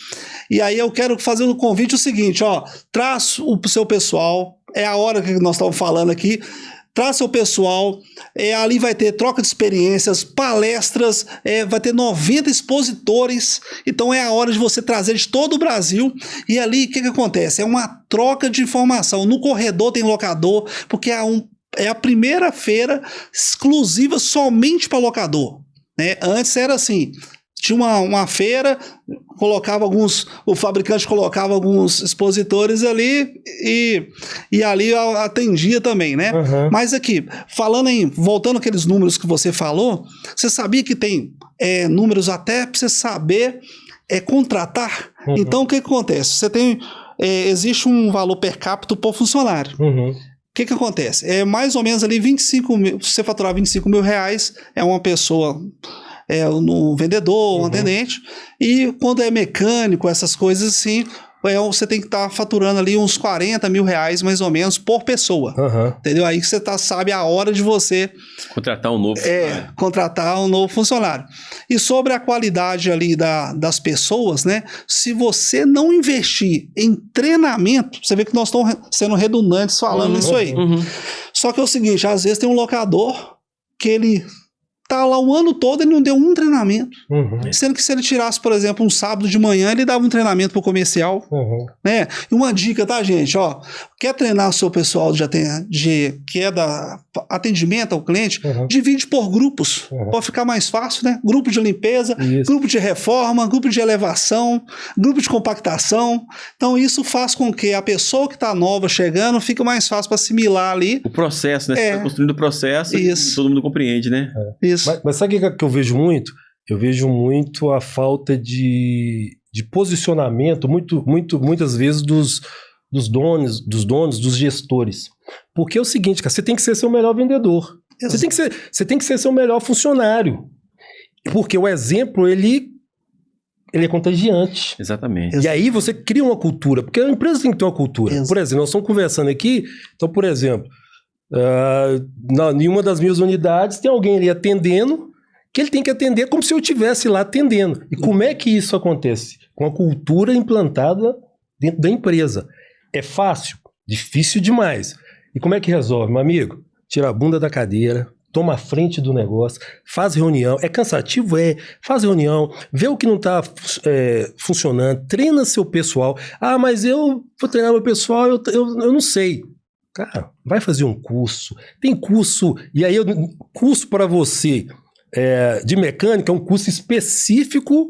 E aí eu quero fazer um convite o seguinte, traz o seu pessoal, é a hora que nós estamos falando aqui, traz seu pessoal, ali vai ter troca de experiências, palestras, vai ter 90 expositores, então é a hora de você trazer de todo o Brasil, e ali o que acontece? É uma troca de informação, no corredor tem locador, porque é a primeira feira exclusiva somente para locador, né? Antes era assim, tinha uma feira, o fabricante colocava alguns expositores ali e ali atendia também, né? Uhum. Mas aqui, voltando àqueles números que você falou, você sabia que tem números até para você saber contratar? Uhum. Então, o que acontece? Você tem, existe um valor per capita por funcionário. Uhum. O que acontece? É mais ou menos ali 25 mil, se você faturar 25 mil reais, é uma pessoa... um vendedor, um atendente, e quando é mecânico, essas coisas assim, você tem que estar faturando ali uns 40 mil reais, mais ou menos, por pessoa. Uhum. Entendeu? Aí que você sabe a hora de você... Contratar um novo funcionário. Contratar um novo funcionário. E sobre a qualidade ali das pessoas, né? Se você não investir em treinamento, você vê que nós estamos sendo redundantes falando isso aí. Uhum. Só que é o seguinte, às vezes tem um locador que ele... tá lá o ano todo, ele não deu um treinamento. Uhum. Sendo que se ele tirasse, por exemplo, um sábado de manhã, ele dava um treinamento pro comercial. Uhum. Né? E uma dica, tá, gente? Quer treinar o seu pessoal que é da atendimento ao cliente? Uhum. Divide por grupos. Uhum. Pode ficar mais fácil, né? Grupo de limpeza, grupo de reforma, grupo de elevação, grupo de compactação. Então, isso faz com que a pessoa que tá nova chegando fique mais fácil para assimilar ali. O processo, né? Você tá construindo o processo e todo mundo compreende, né? Isso. Mas sabe o que eu vejo muito? Eu vejo muito a falta de posicionamento, muitas vezes dos donos, dos gestores. Porque é o seguinte, cara, você tem que ser seu melhor vendedor. Você tem que ser seu melhor funcionário. Porque o exemplo, ele é contagiante. Exatamente. E aí você cria uma cultura, porque a empresa tem que ter uma cultura. Por exemplo, nós estamos conversando aqui, então, por exemplo... em uma das minhas unidades tem alguém ali atendendo que ele tem que atender como se eu estivesse lá atendendo. E como é que isso acontece? Com a cultura implantada dentro da empresa. É fácil? Difícil demais. E como é que resolve, meu amigo? Tira a bunda da cadeira, toma a frente do negócio, faz reunião. É cansativo? Faz reunião, vê o que não está funcionando, treina seu pessoal. Mas eu vou treinar meu pessoal, eu não sei. Cara, vai fazer um curso. Tem curso, e aí curso para você de mecânica é um curso específico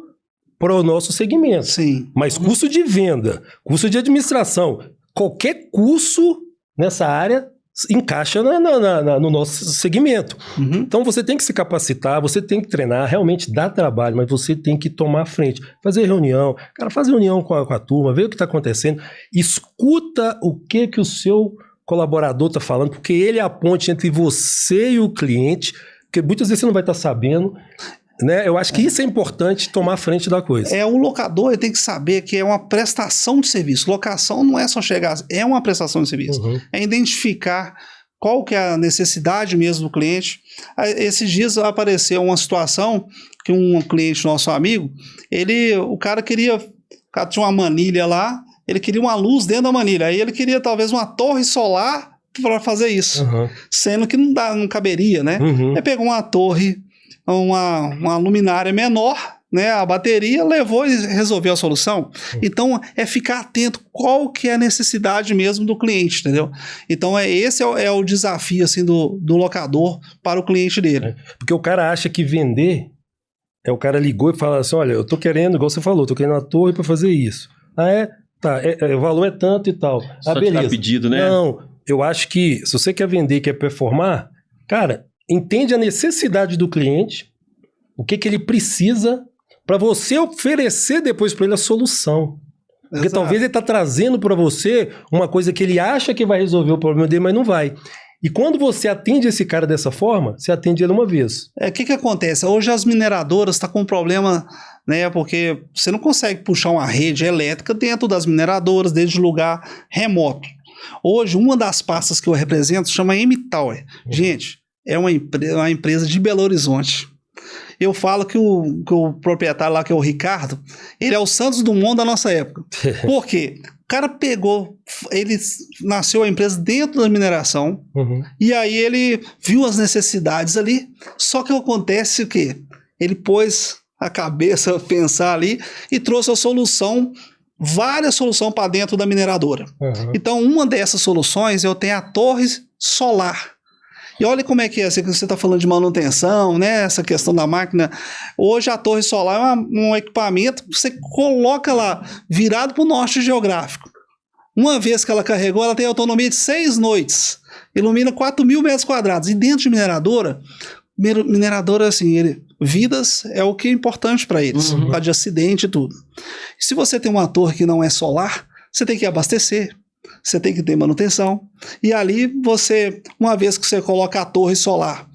para o nosso segmento. Sim. Mas curso de venda, curso de administração, qualquer curso nessa área encaixa no nosso segmento. Uhum. Então você tem que se capacitar, você tem que treinar, realmente dá trabalho, mas você tem que tomar a frente, fazer reunião. Cara, faz reunião com a turma, vê o que está acontecendo, escuta o que o seu colaborador está falando, porque ele é a ponte entre você e o cliente, porque muitas vezes você não vai estar sabendo, né? Eu acho que isso é importante, tomar a frente da coisa. O locador ele tem que saber que é uma prestação de serviço. Locação não é só chegar, é uma prestação de serviço. Uhum. É identificar qual que é a necessidade mesmo do cliente. Esses dias apareceu uma situação que um cliente nosso amigo, o cara tinha uma manilha lá, ele queria uma luz dentro da manilha, aí ele queria talvez uma torre solar para fazer isso, sendo que não caberia, né? Aí pegou uma torre, uma luminária menor, né, a bateria, levou e resolveu a solução. Então, é ficar atento qual que é a necessidade mesmo do cliente, entendeu? Então, esse é o desafio assim, do locador para o cliente dele. Porque o cara acha que vender, o cara ligou e fala assim, olha, eu tô querendo, igual você falou, tô querendo uma torre para fazer isso. Tá, o valor é tanto e tal. Só te beleza. dá pedido, né? Não, eu acho que se você quer vender, quer performar, cara, entende a necessidade do cliente, o que ele precisa, para você oferecer depois para ele a solução. Porque talvez ele está trazendo para você uma coisa que ele acha que vai resolver o problema dele, mas não vai. E quando você atende esse cara dessa forma, você atende ele uma vez. O que acontece? Hoje as mineradoras estão com um problema, né? Porque você não consegue puxar uma rede elétrica dentro das mineradoras, desde lugar remoto. Hoje, uma das pastas que eu represento chama M-Tower. Gente, é uma empresa de Belo Horizonte. Eu falo que o proprietário lá, que é o Ricardo, ele é o Santos Dumont da nossa época. Por quê? O cara nasceu a empresa dentro da mineração, e aí ele viu as necessidades ali, só que acontece o quê? Ele pôs a cabeça a pensar ali e trouxe a solução, várias soluções para dentro da mineradora. Então, uma dessas soluções, eu tenho a torre solar. E olha como é que é, você está falando de manutenção, né? Essa questão da máquina. Hoje a torre solar é um equipamento que você coloca lá, virado para o norte geográfico. Uma vez que ela carregou, ela tem autonomia de 6 noites. Ilumina 4.000 metros quadrados. E dentro de mineradora, assim, vidas é o que é importante para eles, por causa de acidente e tudo. E se você tem uma torre que não é solar, você tem que abastecer. Você tem que ter manutenção. E ali uma vez que você coloca a torre solar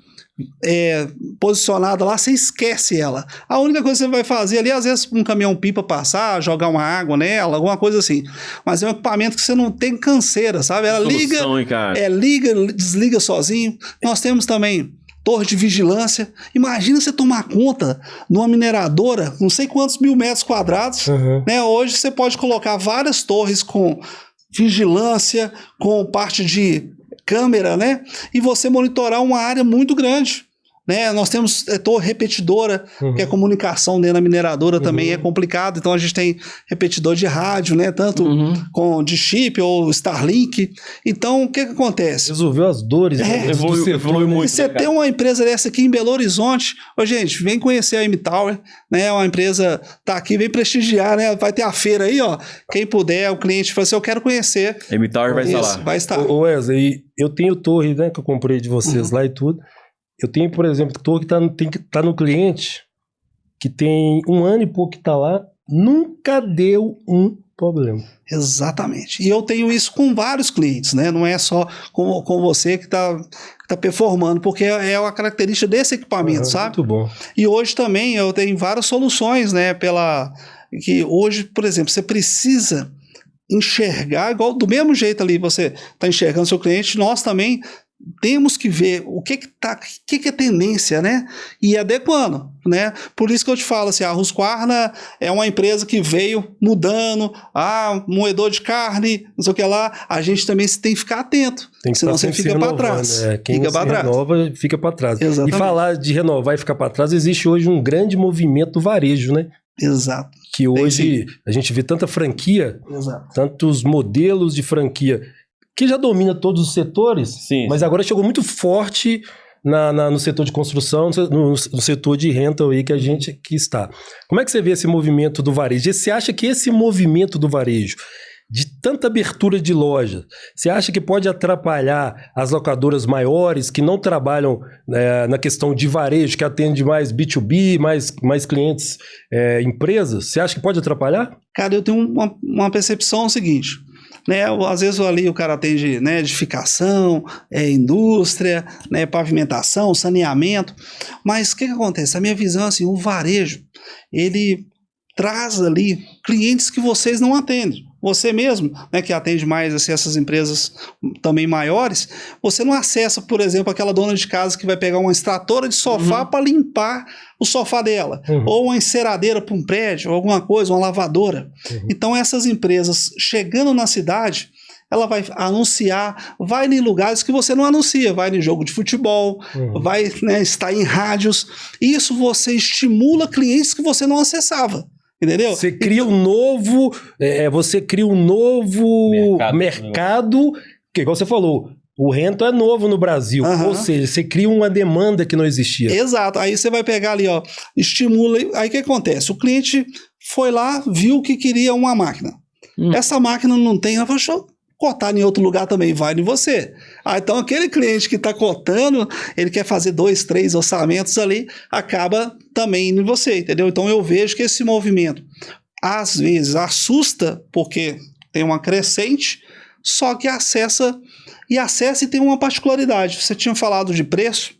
posicionada lá, você esquece ela. A única coisa que você vai fazer ali, às vezes um caminhão-pipa passar, jogar uma água nela, alguma coisa assim. Mas é um equipamento que você não tem canseira, sabe? Ela liga, desliga sozinho. Nós temos também torre de vigilância. Imagina você tomar conta de uma mineradora, não sei quantos 1.000 metros quadrados, né? Hoje você pode colocar várias torres com vigilância, com parte de câmera, né? E você monitorar uma área muito grande, né? Nós temos torre repetidora, que é comunicação dentro da mineradora também é complicado, então a gente tem repetidor de rádio, né? Tanto de chip ou Starlink. Então, o que acontece? Resolveu as dores. Evolui muito. E você tem uma empresa dessa aqui em Belo Horizonte, gente, vem conhecer a M-Tower, né? Uma empresa tá aqui, vem prestigiar, né? Vai ter a feira aí, ó. Quem puder, o cliente fala assim, eu quero conhecer. A M-Tower vai estar lá. Vai estar. Wesley, eu tenho torre, né? Que eu comprei de vocês lá e tudo. Eu tenho, por exemplo, torre que tá no cliente, que tem 1 ano e pouco que tá lá, nunca deu um problema. Exatamente. E eu tenho isso com vários clientes, né? Não é só com você que tá performando, porque é uma característica desse equipamento, sabe? Muito bom. E hoje também eu tenho várias soluções, né? Que hoje, por exemplo, você precisa enxergar, igual do mesmo jeito ali você está enxergando seu cliente, nós também temos que ver o que é tendência, né? E adequando, né? Por isso que eu te falo assim, a Husqvarna é uma empresa que veio mudando, moedor de carne, não sei o que lá, a gente também tem que ficar atento, senão você fica para trás. Quem fica para trás. Renova, fica para trás. Exatamente. E falar de renovar e ficar para trás, existe hoje um grande movimento do varejo, né? Exato. Que hoje a gente vê tanta franquia, tantos modelos de franquia, que já domina todos os setores, mas agora chegou muito forte no setor de construção, no setor de rental aí que está. Como é que você vê esse movimento do varejo? Você acha que esse movimento do varejo, de tanta abertura de loja, você acha que pode atrapalhar as locadoras maiores que não trabalham na questão de varejo, que atende mais B2B, mais clientes, empresas? Você acha que pode atrapalhar? Cara, eu tenho uma percepção seguinte, né? Às vezes ali o cara atende, né, edificação, indústria, né, pavimentação, saneamento, mas o que acontece? A minha visão, assim, o varejo, ele traz ali clientes que vocês não atendem. você mesmo, né, que atende mais assim, essas empresas também maiores, você não acessa, por exemplo, aquela dona de casa que vai pegar uma extratora de sofá para limpar o sofá dela, ou uma enceradeira para um prédio, ou alguma coisa, uma lavadora. Então essas empresas chegando na cidade, ela vai anunciar, vai em lugares que você não anuncia, vai em jogo de futebol, vai, né, estar em rádios. Isso você estimula clientes que você não acessava. Entendeu? Você cria um novo, mercado, que igual você falou, o rento é novo no Brasil, ou seja, você cria uma demanda que não existia. Exato, aí você vai pegar ali, ó, estimula, aí o que acontece? O cliente foi lá, viu que queria uma máquina. Essa máquina não tem, ela falou, deixa eu cotar em outro lugar também, vai em você. Então aquele cliente que está cotando, ele quer fazer 2, 3 orçamentos ali, acaba também indo em você, entendeu? Então eu vejo que esse movimento, às vezes, assusta, porque tem uma crescente, só que acessa e tem uma particularidade. Você tinha falado de preço,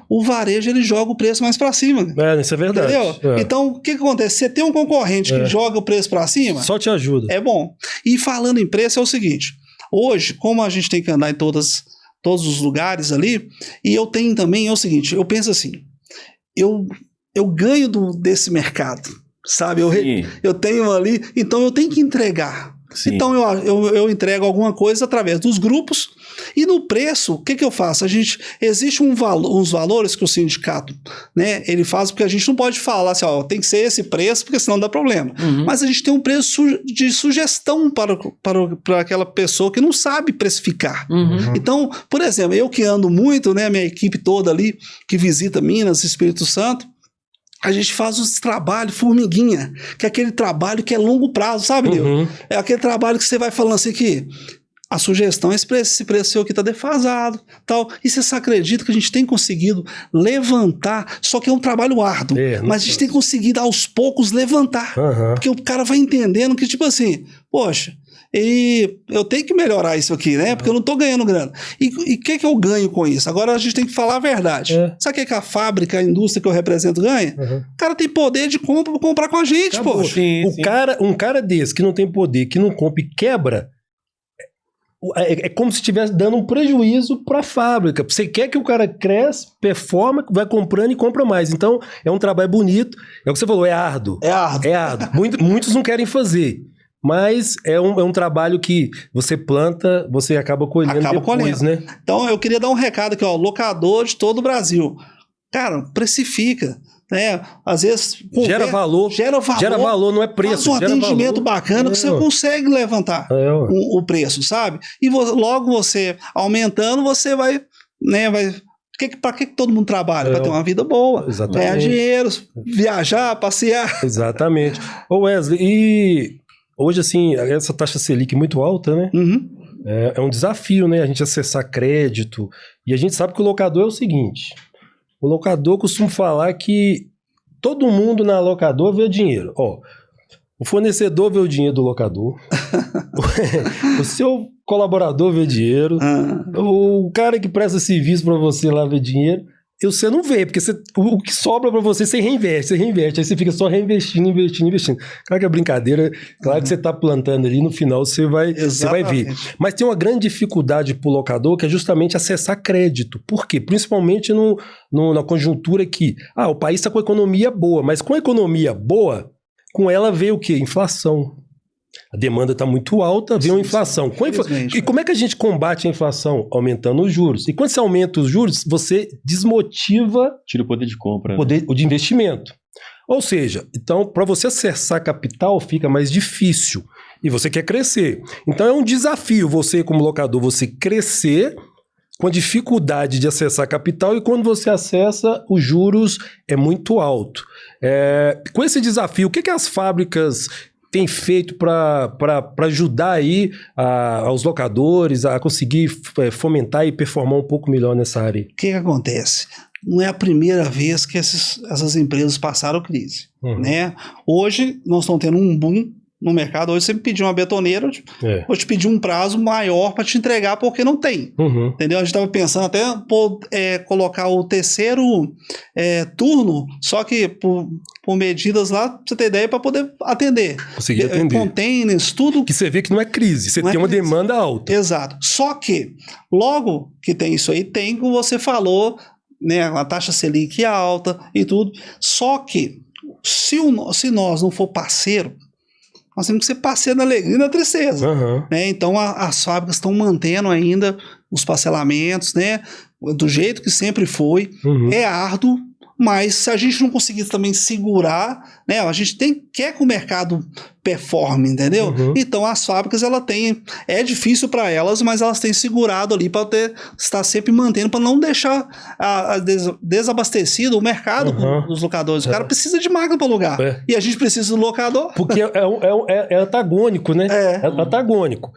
o varejo ele joga o preço mais para cima. Isso é verdade. Entendeu? Então, o que acontece? Você tem um concorrente que joga o preço para cima... Só te ajuda. É bom. E falando em preço, é o seguinte... Hoje, como a gente tem que andar em todos os lugares ali, e eu tenho também, é o seguinte, eu penso assim, eu ganho desse mercado, sabe? Eu tenho ali, então eu tenho que entregar. Sim. Então eu entrego alguma coisa através dos grupos e no preço, o que eu faço? Existe uns valores que o sindicato, né, ele faz, porque a gente não pode falar assim, ó, tem que ser esse preço, porque senão dá problema. Mas a gente tem um preço de sugestão para aquela pessoa que não sabe precificar. Então, por exemplo, eu que ando muito, né, minha equipe toda ali, que visita Minas, Espírito Santo, a gente faz os trabalhos formiguinha, que é aquele trabalho que é longo prazo, sabe, Nil? É aquele trabalho que você vai falando assim que a sugestão é esse preço seu aqui está defasado, tal. E você acredita que a gente tem conseguido levantar, só que é um trabalho árduo, mas a gente tem conseguido aos poucos levantar, porque o cara vai entendendo que tipo assim, poxa, e eu tenho que melhorar isso aqui, né? Porque eu não estou ganhando grana. E o que eu ganho com isso? Agora a gente tem que falar a verdade. Sabe o que a fábrica, a indústria que eu represento ganha? O cara tem poder de compra para comprar com a gente, poxa. Um cara desse que não tem poder, que não compra e quebra, é como se estivesse dando um prejuízo para a fábrica. Você quer que o cara cresça, performa, vai comprando e compra mais. Então, é um trabalho bonito. É o que você falou, é árduo. É árduo. Muitos não querem fazer. Mas é um trabalho que você planta, você acaba colhendo depois, né? Então, eu queria dar um recado aqui, ó, locador de todo o Brasil. Cara, precifica, né? Às vezes... Gera valor, não é preço. Faz um atendimento bacana que você consegue levantar o preço, sabe? E logo você, aumentando, você vai, né, para que todo mundo trabalha? Para ter uma vida boa, ganhar dinheiro, viajar, passear. Exatamente. Ô Wesley, e... Hoje, assim, essa taxa Selic muito alta, né? É um desafio, né? A gente acessar crédito. E a gente sabe que o locador é o seguinte. O locador costuma falar que todo mundo na locadora vê dinheiro. Ó, o fornecedor vê o dinheiro do locador. O seu colaborador vê dinheiro. O cara que presta serviço para você lá vê dinheiro. E você não vê, porque o que sobra para você reinveste. Aí você fica só reinvestindo. Claro que é brincadeira, claro que você está plantando ali, no final você vai ver. Mas tem uma grande dificuldade para o locador, que é justamente acessar crédito. Por quê? Principalmente na conjuntura que o país está com a economia boa, mas com a economia boa, com ela veio o quê? Inflação. A demanda está muito alta, vem uma inflação. E como é que a gente combate a inflação? Aumentando os juros. E quando você aumenta os juros, você desmotiva... Tira o poder de compra. O de investimento. Ou seja, então, para você acessar capital, fica mais difícil. E você quer crescer. Então, é um desafio você, como locador, você crescer com a dificuldade de acessar capital, e quando você acessa, os juros é muito alto. Com esse desafio, o que as fábricas tem feito para ajudar aí aos locadores a conseguir fomentar e performar um pouco melhor nessa área? O que acontece? Não é a primeira vez que essas empresas passaram crise, né? Hoje nós estamos tendo um boom, no mercado. Hoje você me pediu uma betoneira, vou te pedir um prazo maior para te entregar porque não tem. Entendeu? A gente estava pensando até colocar o terceiro turno, só que por medidas lá, pra você ter ideia, para poder atender. Conseguir atender. Containers, tudo. Que você vê que não é crise, você tem uma demanda alta. Exato. Só que, logo que tem isso aí, tem, como você falou, né, a taxa Selic alta e tudo. Só que, se nós não for parceiro, nós temos que ser parceiro na alegria e na tristeza. Né? Então, as fábricas estão mantendo ainda os parcelamentos, né, do jeito que sempre foi. É árduo, mas se a gente não conseguir também segurar, né, a gente quer que o mercado performe, entendeu? Então as fábricas, é difícil para elas, mas elas têm segurado ali para estar sempre mantendo, para não deixar desabastecido o mercado dos locadores. O cara precisa de máquina para alugar e a gente precisa do locador. Porque é antagônico, né? É antagônico.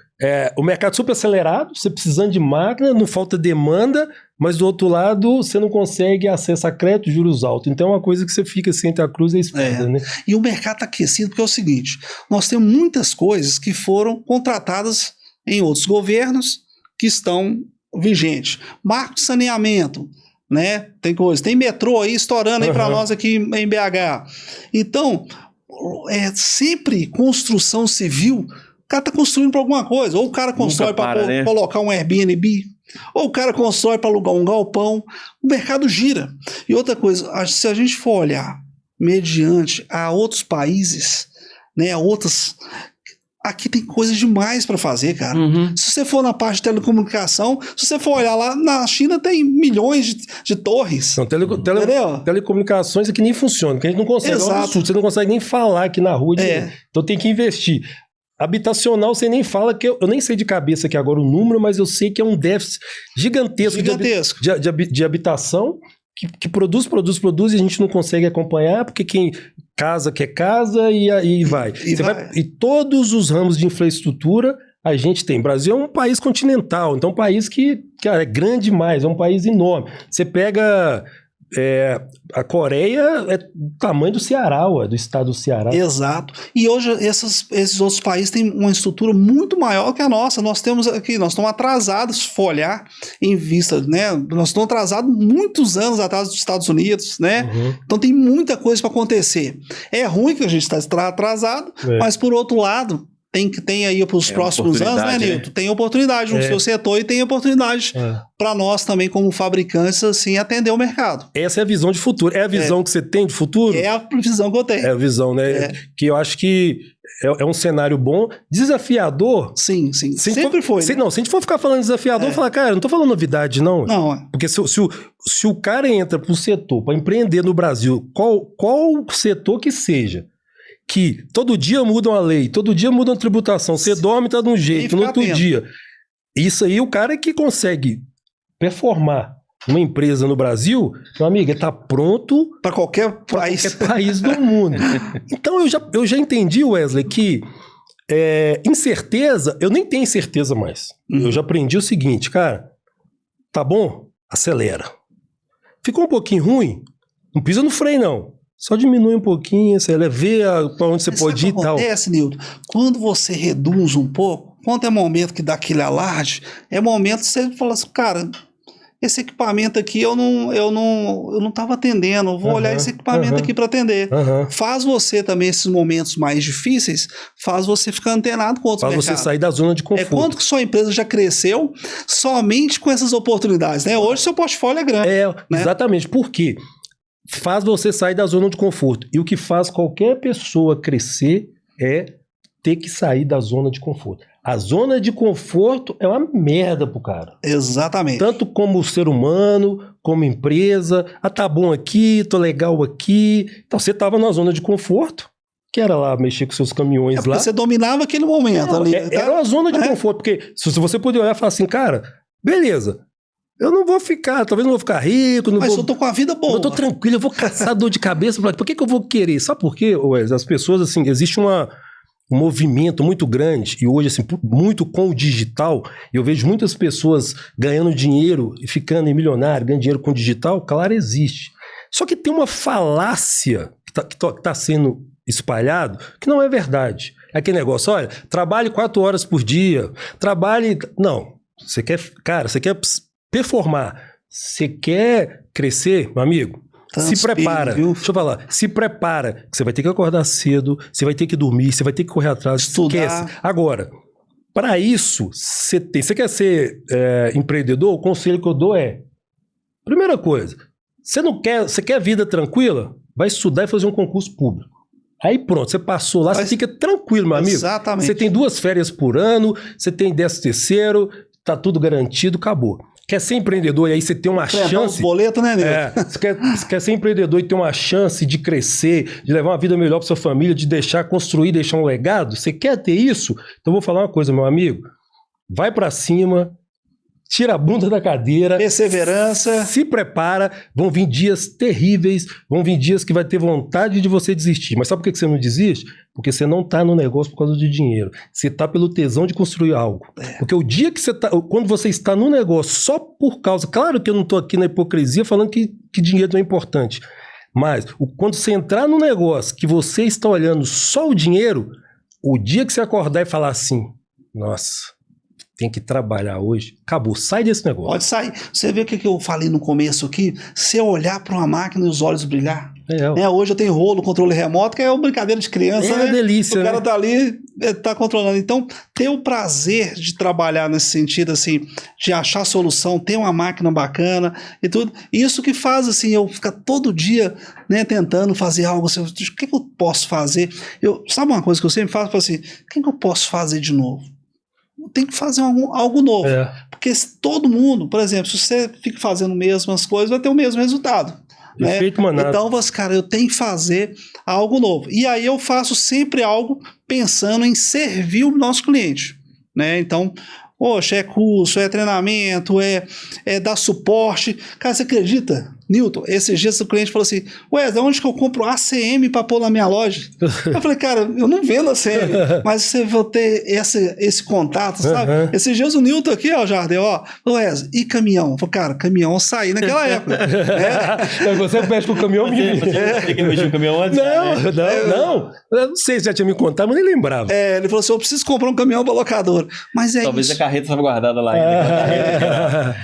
O mercado super acelerado, você precisando de máquina, não falta demanda, mas do outro lado você não consegue acesso a crédito, juros altos. Então é uma coisa que você fica assim entre a cruz e a espada, né? E o mercado está aquecido porque é o seguinte, nós temos muitas coisas que foram contratadas em outros governos que estão vigentes. Marco de saneamento, né? Tem metrô aí estourando aí para nós aqui em BH. Então, sempre construção civil, o cara está construindo para alguma coisa. Ou o cara constrói para colocar um Airbnb, ou o cara constrói para alugar um galpão. O mercado gira. E outra coisa, se a gente for olhar mediante a outros países, né, aqui tem coisa demais para fazer, cara. Se você for na parte de telecomunicação, se você for olhar lá, na China tem milhões de torres. Então, telecomunicações aqui nem funcionam, porque a gente não consegue. Você não consegue nem falar aqui na rua. Então tem que investir. Habitacional, você nem fala, que eu nem sei de cabeça aqui agora o número, mas eu sei que é um déficit gigantesco. De habitação, que produz e a gente não consegue acompanhar, porque quem casa quer casa e aí vai. E todos os ramos de infraestrutura a gente tem. O Brasil é um país continental, então é um país que, cara, é grande demais, é um país enorme. Você pega... a Coreia é do tamanho do Ceará, do estado do Ceará. Exato. E hoje esses outros países têm uma estrutura muito maior que a nossa. Nós estamos atrasados, se for olhar em vista, né? Nós estamos atrasados muitos anos atrás dos Estados Unidos, né? Então tem muita coisa para acontecer. É ruim que a gente está atrasado, mas por outro lado, tem aí para os próximos anos, né, Nilton? Tem oportunidade no seu setor e tem oportunidade para nós também, como fabricantes, assim, atender o mercado. Essa é a visão de futuro. É a visão que você tem de futuro? É a visão que eu tenho. É a visão, né? Que eu acho que é um cenário bom. Desafiador? Sim. Sempre foi. Se a gente for ficar falando desafiador, falar, cara, eu não tô falando novidade, não. Não. Porque se o cara entra pro setor, para empreender no Brasil, qual setor que seja, que todo dia mudam a lei, todo dia mudam a tributação, você dorme, tá de um jeito, no outro dia. Isso aí, o cara que consegue performar uma empresa no Brasil, meu amigo, ele tá pronto para qualquer país do mundo. Então eu já entendi, Wesley, que incerteza, eu nem tenho incerteza mais. Eu já aprendi o seguinte, cara, tá bom? Acelera. Ficou um pouquinho ruim? Não pisa no freio, não. Só diminui um pouquinho, você vê para onde você pode ir e tal. Acontece, Nilton, quando você reduz um pouco, quando é momento que dá aquele alarde, é momento que você fala assim, cara, esse equipamento aqui eu não estava atendendo, eu vou olhar esse equipamento aqui para atender. Faz você também, esses momentos mais difíceis, faz você ficar antenado com outros mercados. Faz você sair da zona de conforto. Quanto que sua empresa já cresceu somente com essas oportunidades, né? Hoje seu portfólio é grande. Né? Exatamente. Por quê? Faz você sair da zona de conforto. E o que faz qualquer pessoa crescer é ter que sair da zona de conforto. A zona de conforto é uma merda pro cara. Exatamente. Tanto como ser humano, como empresa. Tá bom aqui, tô legal aqui. Então você tava na zona de conforto, que era lá mexer com seus caminhões lá. Você dominava aquele momento ali. Era uma zona de conforto, porque se você poder olhar e falar assim, cara, beleza, eu não vou ficar, talvez não vou ficar rico. Mas eu tô com a vida boa. Eu tô tranquilo, eu vou caçar dor de cabeça. Por que eu vou querer? Sabe por quê, Wesley? As pessoas, assim, existe um movimento muito grande, e hoje, assim, muito com o digital, eu vejo muitas pessoas ganhando dinheiro e ficando milionário, ganhando dinheiro com o digital, claro, existe. Só que tem uma falácia que tá sendo espalhado, que não é verdade. aquele negócio, olha, trabalhe 4 horas por dia, trabalhe... Não, você quer performar, você quer crescer, meu amigo, se prepara, deixa eu falar, se prepara, que você vai ter que acordar cedo, você vai ter que dormir, você vai ter que correr atrás, estudar. Esquece. Agora, para isso, você quer ser empreendedor, o conselho que eu dou é, primeira coisa, você quer vida tranquila? Vai estudar e fazer um concurso público. Aí pronto, você passou lá, você fica tranquilo, meu amigo. Exatamente. Você tem 2 férias por ano, você tem 13º, tá tudo garantido, acabou. Quer ser empreendedor e aí você tem uma chance... Os boletos, né, Nilton? Você quer ser empreendedor e ter uma chance de crescer, de levar uma vida melhor para sua família, de construir, deixar um legado? Você quer ter isso? Então eu vou falar uma coisa, meu amigo. Vai para cima, tira a bunda da cadeira. Perseverança. Se prepara, vão vir dias terríveis, vão vir dias que vai ter vontade de você desistir. Mas sabe por que você não desiste? Porque você não está no negócio por causa de dinheiro. Você está pelo tesão de construir algo. Porque o dia que quando você está no negócio só por causa... Claro que eu não estou aqui na hipocrisia falando que dinheiro não é importante. Mas quando você entrar no negócio que você está olhando só o dinheiro, o dia que você acordar e falar assim, nossa... Tem que trabalhar hoje. Acabou, sai desse negócio. Pode sair. Você vê o que eu falei no começo aqui? Se eu olhar para uma máquina e os olhos brilhar. Hoje eu tenho rolo, controle remoto, que é uma brincadeira de criança. É uma delícia. O cara tá ali, tá controlando. Então, ter o prazer de trabalhar nesse sentido, assim, de achar solução, ter uma máquina bacana e tudo. Isso que faz, assim, eu ficar todo dia, né, tentando fazer algo. Assim, o que eu posso fazer? Sabe uma coisa que eu sempre faço? Assim, o que eu posso fazer de novo? Tem que fazer algo novo. Porque se todo mundo, por exemplo, se você fica fazendo as mesmas coisas, vai ter o mesmo resultado. Né? Então, cara, eu tenho que fazer algo novo. E aí eu faço sempre algo pensando em servir o nosso cliente. Né? Então, poxa, é curso, é treinamento, é dar suporte. Cara, você acredita, Nilton? Esses dias o cliente falou assim, Wesley, onde que eu compro ACM para pôr na minha loja? Eu falei, cara, eu não vendo ACM, mas você vai ter esse contato, sabe? Esses dias o Nilton aqui, ó, Jardel, ó, Wesley, e caminhão? Eu falei, cara, caminhão eu saí naquela época. Você mexe com o caminhão, menino. Você que mexeu com o caminhão antes? Não. Eu não sei se já tinha me contado, mas nem lembrava. Ele falou assim, eu preciso comprar um caminhão para locadora. Mas Talvez isso. A carreta estava guardada lá ainda.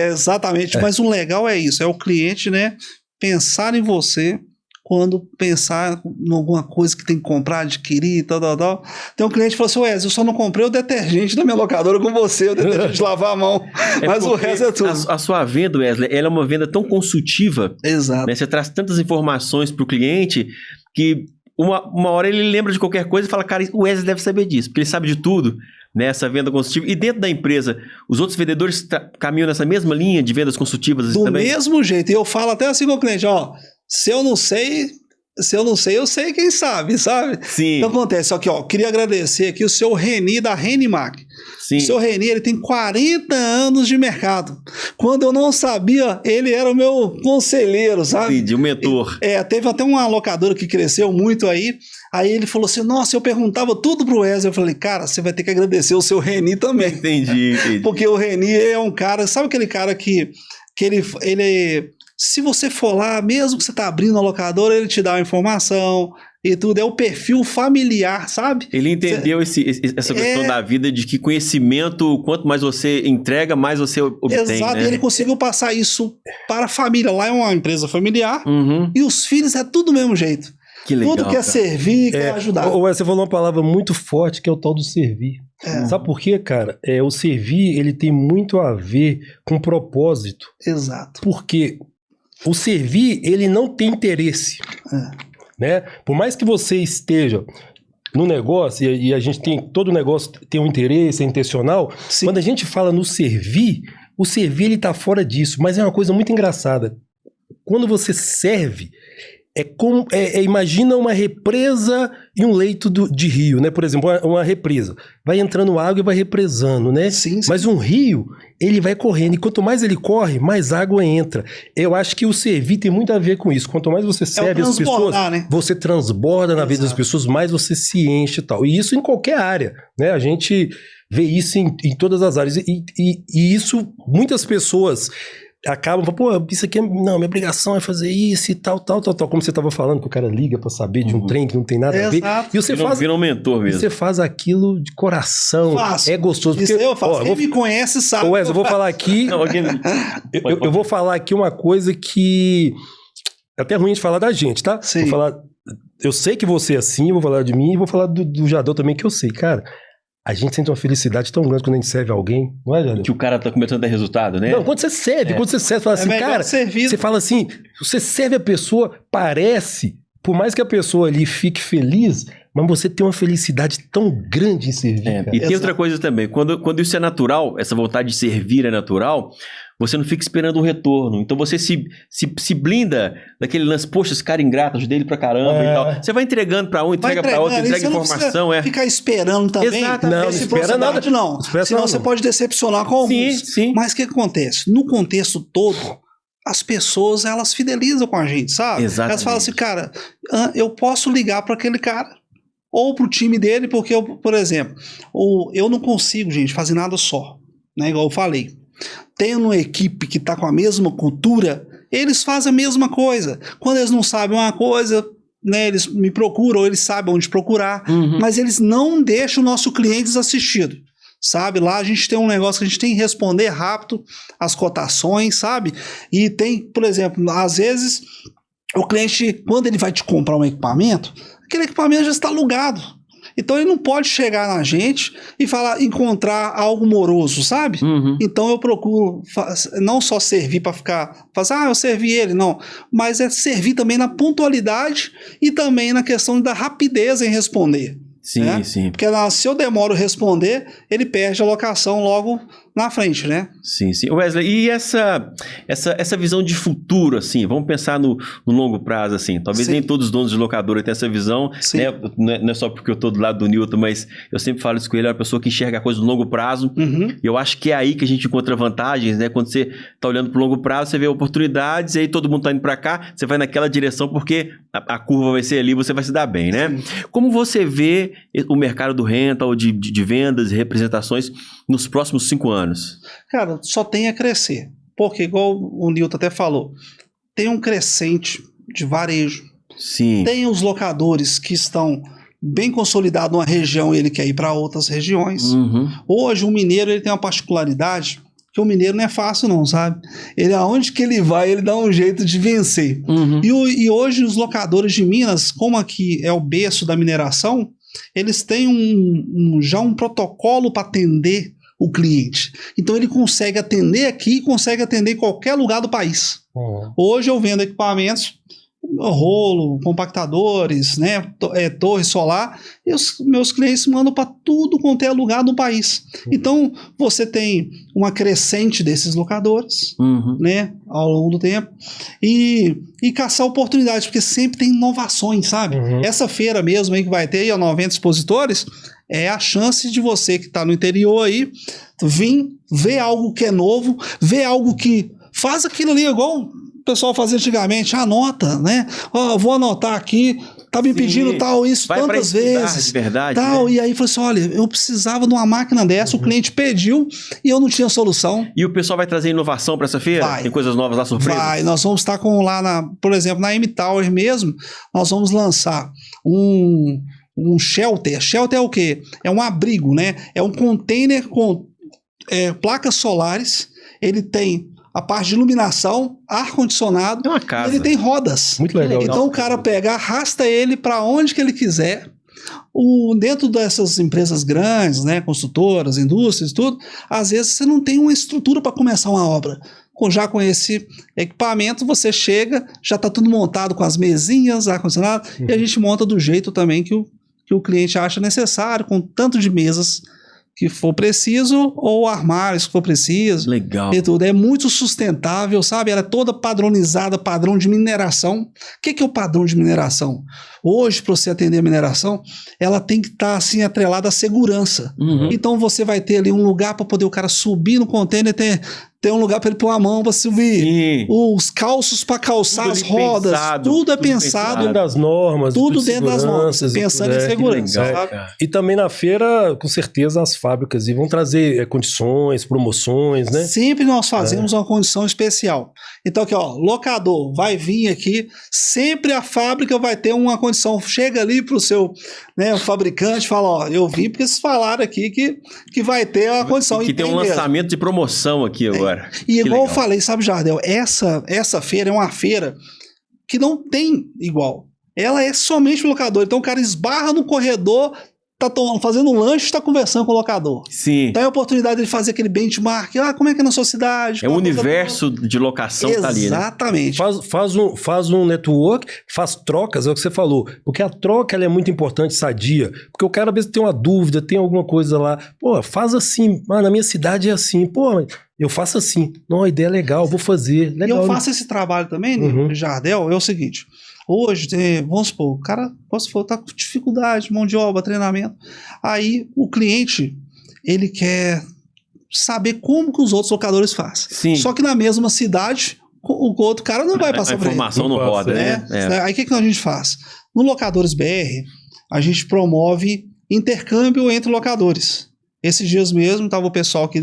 Exatamente, mas o legal é isso, é o cliente, né, pensar em você quando pensar em alguma coisa que tem que comprar, adquirir, tal. Tem um cliente que falou assim, Wesley, eu só não comprei o detergente da minha locadora com você, o detergente de lavar a mão, mas o resto é tudo. A sua venda, Wesley, ela é uma venda tão consultiva. Exato. Né? Você traz tantas informações para o cliente que uma hora ele lembra de qualquer coisa e fala, cara, o Wesley deve saber disso, porque ele sabe de tudo, né? Essa venda consultiva. E dentro da empresa, os outros vendedores caminham nessa mesma linha de vendas consultivas do também? Mesmo jeito. E eu falo até assim com o cliente, ó, se eu não sei, eu sei quem sabe? Sim. Então acontece, aqui, ó, queria agradecer aqui o seu Reni da Renimac. Sim. O seu Reni, ele tem 40 anos de mercado. Quando eu não sabia, ele era o meu conselheiro, sabe? Entendi, o mentor. Teve até uma locadora que cresceu muito aí ele falou assim, nossa, eu perguntava tudo pro Wesley. Eu falei, cara, você vai ter que agradecer o seu Reni também. Entendi. Porque o Reni é um cara, sabe aquele cara que ele se você for lá, mesmo que você tá abrindo a locadora, ele te dá uma informação e tudo, é o perfil familiar, sabe? Ele entendeu essa questão da vida, de que conhecimento, quanto mais você entrega, mais você obtém. Exato, né? E ele conseguiu passar isso para a família. Lá é uma empresa familiar e os filhos é tudo do mesmo jeito. Que legal, tudo quer servir, quer ajudar. Você falou uma palavra muito forte, que é o tal do servir. Sabe por quê, cara? O servir, ele tem muito a ver com propósito. Exato. Porque o servir, ele não tem interesse. Né? Por mais que você esteja no negócio, e a gente tem, todo negócio tem um interesse, é intencional, sim, quando a gente fala no servir, o servir ele tá fora disso, mas é uma coisa muito engraçada. Quando você serve, imagina uma represa e um leito de rio, né? Por exemplo, uma represa. Vai entrando água e vai represando, né? Sim. Mas um rio, ele vai correndo. E quanto mais ele corre, mais água entra. Eu acho que o servir tem muito a ver com isso. Quanto mais você serve as pessoas, né? Você transborda na vida das pessoas, mais você se enche e tal. E isso em qualquer área, né? A gente vê isso em todas as áreas. E isso, muitas pessoas acabam, pô, isso aqui, não, minha obrigação é fazer isso e tal. Como você tava falando, que o cara liga pra saber de um trem que não tem nada a ver. E você vira um mentor mesmo. Você faz aquilo de coração. Faço. É gostoso. Isso Porque, eu faço. Quem me conhece sabe. Wes, eu vou falar aqui... eu vou falar aqui uma coisa que... É até ruim de falar da gente, tá? Sim. Vou falar... Eu sei que você é assim, vou falar de mim e vou falar do Jadeu também, que eu sei. Cara, a gente sente uma felicidade tão grande quando a gente serve alguém, não é, Jadeu? Que o cara tá começando a dar resultado, né? Não, quando você serve, fala assim, cara, você fala assim, você serve a pessoa, parece, por mais que a pessoa ali fique feliz, mas você tem uma felicidade tão grande em servir, cara. E tem outra coisa também, quando isso é natural, essa vontade de servir é natural, você não fica esperando um retorno. Então você se blinda daquele lance, poxa, esse cara ingrato, ajudei ele pra caramba e tal. Você vai entregando pra um, entrega pra outro, entrega informação. Ficar esperando também. Exato. Não espera nada. Não. Senão você pode decepcionar com alguns. Sim. Mas o que acontece? No contexto todo, as pessoas, elas fidelizam com a gente, sabe? Exatamente. Elas falam assim, cara, eu posso ligar para aquele cara ou pro time dele, porque, por exemplo, eu não consigo, gente, fazer nada só, né? Igual eu falei. Tendo uma equipe que tá com a mesma cultura, eles fazem a mesma coisa. Quando eles não sabem uma coisa, né, eles me procuram, ou eles sabem onde procurar, mas eles não deixam o nosso cliente desassistido. Sabe, lá a gente tem um negócio que a gente tem que responder rápido as cotações, sabe? E tem, por exemplo, às vezes o cliente, quando ele vai te comprar um equipamento, aquele equipamento já está alugado. Então ele não pode chegar na gente e encontrar algo moroso, sabe? Então eu procuro não só servir para eu servi ele, não. Mas é servir também na pontualidade e também na questão da rapidez em responder. Sim, né? sim. Porque se eu demoro a responder, ele perde a locação logo na frente, né? Sim. Wesley, e essa visão de futuro, assim, vamos pensar no longo prazo, assim, talvez nem todos os donos de locadora tenham essa visão, né? Não é só porque eu tô do lado do Newton, mas eu sempre falo isso com ele, é uma pessoa que enxerga a coisa no longo prazo, e eu acho que é aí que a gente encontra vantagens, né? Quando você tá olhando pro longo prazo, você vê oportunidades, e aí todo mundo tá indo pra cá, você vai naquela direção porque a curva vai ser ali, você vai se dar bem, né? Como você vê o mercado do rental, de vendas e representações nos próximos 5 anos? Cara, só tem a crescer. Porque, igual o Newton até falou, tem um crescente de varejo. Sim. Tem os locadores que estão bem consolidados numa região e ele quer ir para outras regiões. Hoje, o mineiro ele tem uma particularidade que o mineiro não é fácil não, sabe? Ele, aonde que ele vai, ele dá um jeito de vencer. E hoje, os locadores de Minas, como aqui é o berço da mineração, eles têm já um protocolo para atender o cliente. Então ele consegue atender aqui e consegue atender em qualquer lugar do país. Hoje eu vendo equipamentos, rolo, compactadores, né, torre solar, e os meus clientes mandam para tudo quanto é lugar do país. Então você tem uma crescente desses locadores, né, ao longo do tempo, e caçar oportunidades, porque sempre tem inovações, sabe? Essa feira mesmo aí que vai ter, aí, 90 expositores, é a chance de você que está no interior aí, vir ver algo que é novo, ver algo que faz aquilo ali igual o pessoal fazia antigamente, anota, né? Vou anotar aqui, tá me pedindo tal, isso vai tantas vezes. De verdade, tal, né? E aí falou assim, olha, eu precisava de uma máquina dessa, o cliente pediu e eu não tinha solução. E o pessoal vai trazer inovação para essa feira? Vai. Tem coisas novas lá, surpresas? Vai, nós vamos estar com por exemplo, na M-Tower mesmo, nós vamos lançar um shelter. Shelter é o quê? É um abrigo, né? É um container com placas solares. Ele tem a parte de iluminação, ar-condicionado. É uma casa. E ele tem rodas. Muito legal. Então o cara pega, arrasta ele para onde que ele quiser. Dentro dessas empresas grandes, né? Construtoras, indústrias, tudo, às vezes você não tem uma estrutura para começar uma obra. Já com esse equipamento, você chega, já está tudo montado com as mesinhas, ar-condicionado, e a gente monta do jeito também que o cliente acha necessário, com tanto de mesas que for preciso, ou armários que for preciso. Legal. E tudo. É muito sustentável, sabe? Ela é toda padronizada, padrão de mineração. O que é o padrão de mineração? Hoje, para você atender a mineração, ela tem que estar assim, atrelada à segurança. Então você vai ter ali um lugar para poder o cara subir no container, tem um lugar para ele pôr a mão para subir. Sim. Os calços para calçar Tudo as ali rodas. pensado, Tudo é tudo pensado. Dentro das normas. Tudo de dentro das normas. seguranças e Pensando tudo, em segurança. legal, Sabe? cara. E também na feira, com certeza, as fábricas vão trazer condições, promoções, né? Sempre nós fazemos uma condição especial. Então, aqui, ó, locador, vai vir aqui, sempre a fábrica vai ter uma condição. Chega ali pro seu, né, o fabricante, fala, ó, eu vim porque vocês falaram aqui que vai ter a condição. Que tem um mesmo. lançamento de promoção aqui agora. E Que igual eu legal. falei, sabe, Jardel, essa feira é uma feira que não tem igual. Ela é somente o locador. Então o cara esbarra no corredor, tá fazendo um lanche, tá conversando com o locador. Sim. Então é a oportunidade de fazer aquele benchmark. Como é que é na sua cidade? É o Aquela coisa universo de locação que tá ali, né? Exatamente. Faz um network, faz trocas, é o que você falou. Porque a troca ela é muito importante, sadia. Porque o cara às vezes tem uma dúvida, tem alguma coisa lá. Pô, faz assim. Ah, na minha cidade é assim. Pô, eu faço assim. Não, a ideia é legal, vou fazer. E Legal. eu faço esse trabalho também, Uhum. Jardel, é o seguinte. Hoje, vamos supor, o cara, tá com dificuldade, mão de obra, treinamento. Aí o cliente, ele quer saber como que os outros locadores fazem. Sim. Só que na mesma cidade, o outro cara não vai passar A para ele. informação não Não roda, passa, né? É. Aí o que a gente faz? No Locadores BR, a gente promove intercâmbio entre locadores. Esses dias mesmo, estava o pessoal aqui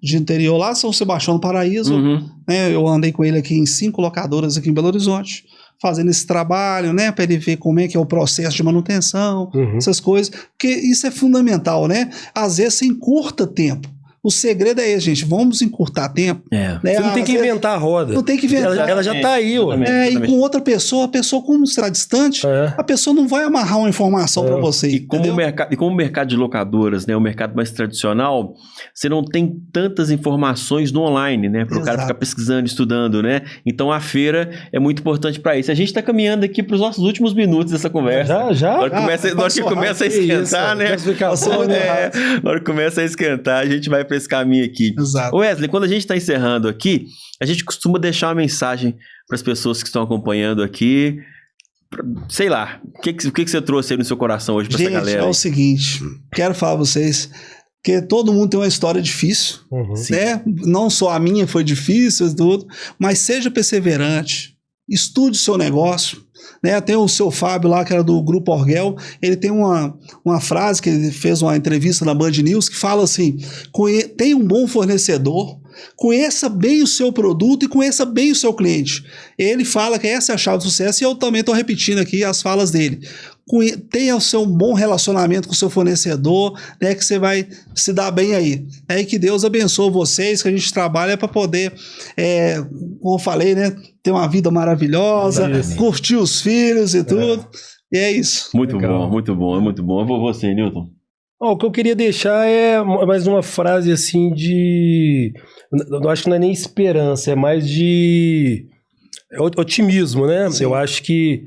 de interior lá, São Sebastião do Paraíso, Uhum. né? Eu andei com ele aqui em 5 locadoras aqui em Belo Horizonte, fazendo esse trabalho, né? Para ele ver como é que é o processo de manutenção, Uhum. essas coisas, porque isso é fundamental, né? Às vezes você encurta tempo. O segredo é esse, gente, vamos encurtar tempo. É. Né? Você não tem Às que vezes- inventar a roda. Não tem que inventar. Ela já tá aí, ó. Exatamente. E com outra pessoa, a pessoa, como está distante, É. a pessoa não vai amarrar uma informação para você. E como, o mercado de locadoras, né, o mercado mais tradicional, você não tem tantas informações no online, né, para o cara Exato. ficar pesquisando, estudando, né? Então a feira é muito importante para isso. A gente está caminhando aqui para os nossos últimos minutos dessa conversa. Já? Na hora que começa a esquentar, né? Na hora que começa a esquentar, a gente vai para esse caminho aqui. Exato. Wesley, quando a gente está encerrando aqui, a gente costuma deixar uma mensagem para as pessoas que estão acompanhando aqui. Sei lá, o que você trouxe aí no seu coração hoje para essa Gente, galera? é o seguinte, quero falar pra vocês que todo mundo tem uma história difícil, Uhum. né? Não só a minha foi difícil e tudo, mas seja perseverante, estude o seu negócio, né? Tem o seu Fábio lá, que era do Grupo Orgel, ele tem uma frase que ele fez uma entrevista na Band News que fala assim, tenha um bom fornecedor, conheça bem o seu produto e conheça bem o seu cliente. Ele fala que essa é a chave do sucesso e eu também estou repetindo aqui as falas dele. Tenha o seu bom relacionamento com o seu fornecedor, né, que você vai se dar bem aí. É aí que Deus abençoe vocês, que a gente trabalha para poder, como eu falei, né, ter uma vida maravilhosa, Isso. curtir os filhos e tudo. E é isso. Muito Legal. bom, muito bom, é muito bom. Eu vou você, Newton. O que eu queria deixar é mais uma frase assim de... Eu acho que não é nem esperança, é mais de otimismo, né? Sim. Eu acho que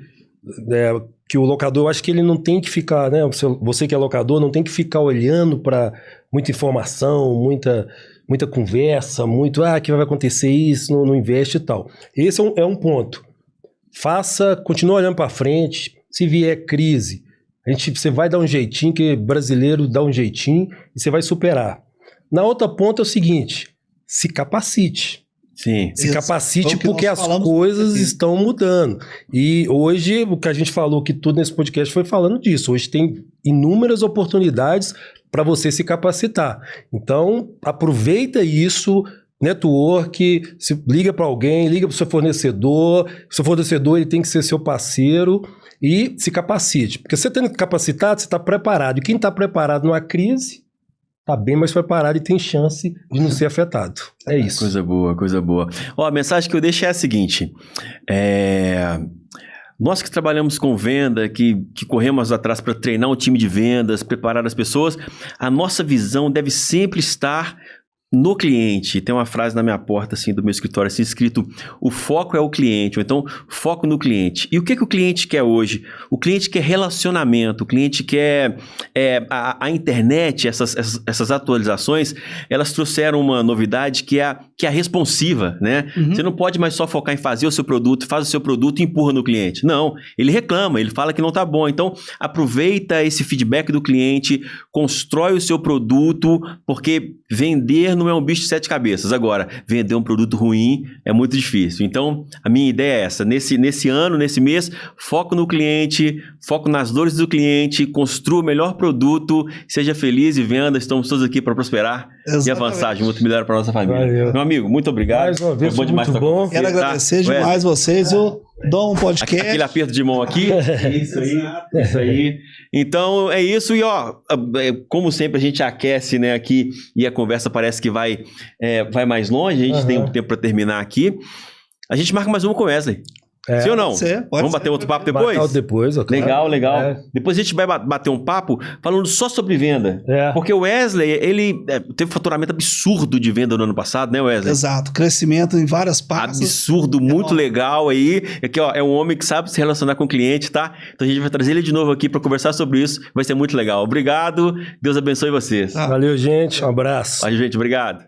o locador, eu acho que ele não tem que ficar, né? Você que é locador, não tem que ficar olhando para muita informação, muita conversa, que vai acontecer isso, não investe e tal. Esse é um ponto. Continua olhando para frente, se vier crise, você vai dar um jeitinho, que brasileiro dá um jeitinho e você vai superar. Na outra ponta é o seguinte, se capacite. Sim. Se Isso. capacite Foi o que porque nós as falamos coisas aqui. estão mudando. E hoje, o que a gente falou que tudo nesse podcast foi falando disso. Hoje tem inúmeras oportunidades para você se capacitar. Então, aproveita isso, network, liga para alguém, liga para o seu fornecedor. O seu fornecedor ele tem que ser seu parceiro e se capacite. Porque você tendo capacitado, você está preparado. E quem está preparado numa crise... tá bem mais preparado e tem chance de não ser afetado. É isso. Coisa boa, coisa boa. Ó, a mensagem que eu deixo é a seguinte. Nós que trabalhamos com venda, que corremos atrás para treinar um time de vendas, preparar as pessoas, a nossa visão deve sempre estar no cliente. Tem uma frase na minha porta, assim, do meu escritório, assim, escrito: o foco é o cliente, ou então, foco no cliente. E o que o cliente quer hoje? O cliente quer relacionamento, o cliente quer a internet, essas atualizações, elas trouxeram uma novidade que é a responsiva, né? Uhum. Você não pode mais só focar em fazer o seu produto, faz o seu produto e empurra no cliente. Não, ele reclama, ele fala que não tá bom. Então, aproveita esse feedback do cliente, constrói o seu produto, porque vender não é um bicho de 7 cabeças. Agora, vender um produto ruim é muito difícil. Então, a minha ideia é essa. Nesse ano, nesse mês, foco no cliente, foco nas dores do cliente, construa o melhor produto, seja feliz e venda. Estamos todos aqui para prosperar e avançar junto, melhor para nossa família. Valeu. Meu amigo, muito obrigado. Mais uma vez, Foi bom demais muito estar com bom. você, Quero agradecer demais vocês. Eu dou um podcast. Aquele aperto de mão aqui. Isso aí. Isso aí. Então, é isso. E, ó, como sempre, a gente aquece, né, aqui e a conversa parece que vai mais longe. A gente tem um tempo para terminar aqui. A gente marca mais uma com o Wesley. Sim ou não? Vamos bater outro papo depois? Depois, claro. Legal. Depois a gente vai bater um papo falando só sobre venda. Porque o Wesley, ele teve um faturamento absurdo de venda no ano passado, né, Wesley? Exato. Crescimento em várias partes. Absurdo, muito legal aí. Aqui, ó, é um homem que sabe se relacionar com o cliente, tá? Então a gente vai trazer ele de novo aqui para conversar sobre isso. Vai ser muito legal. Obrigado. Deus abençoe vocês. Valeu, gente. Um abraço. Gente, obrigado.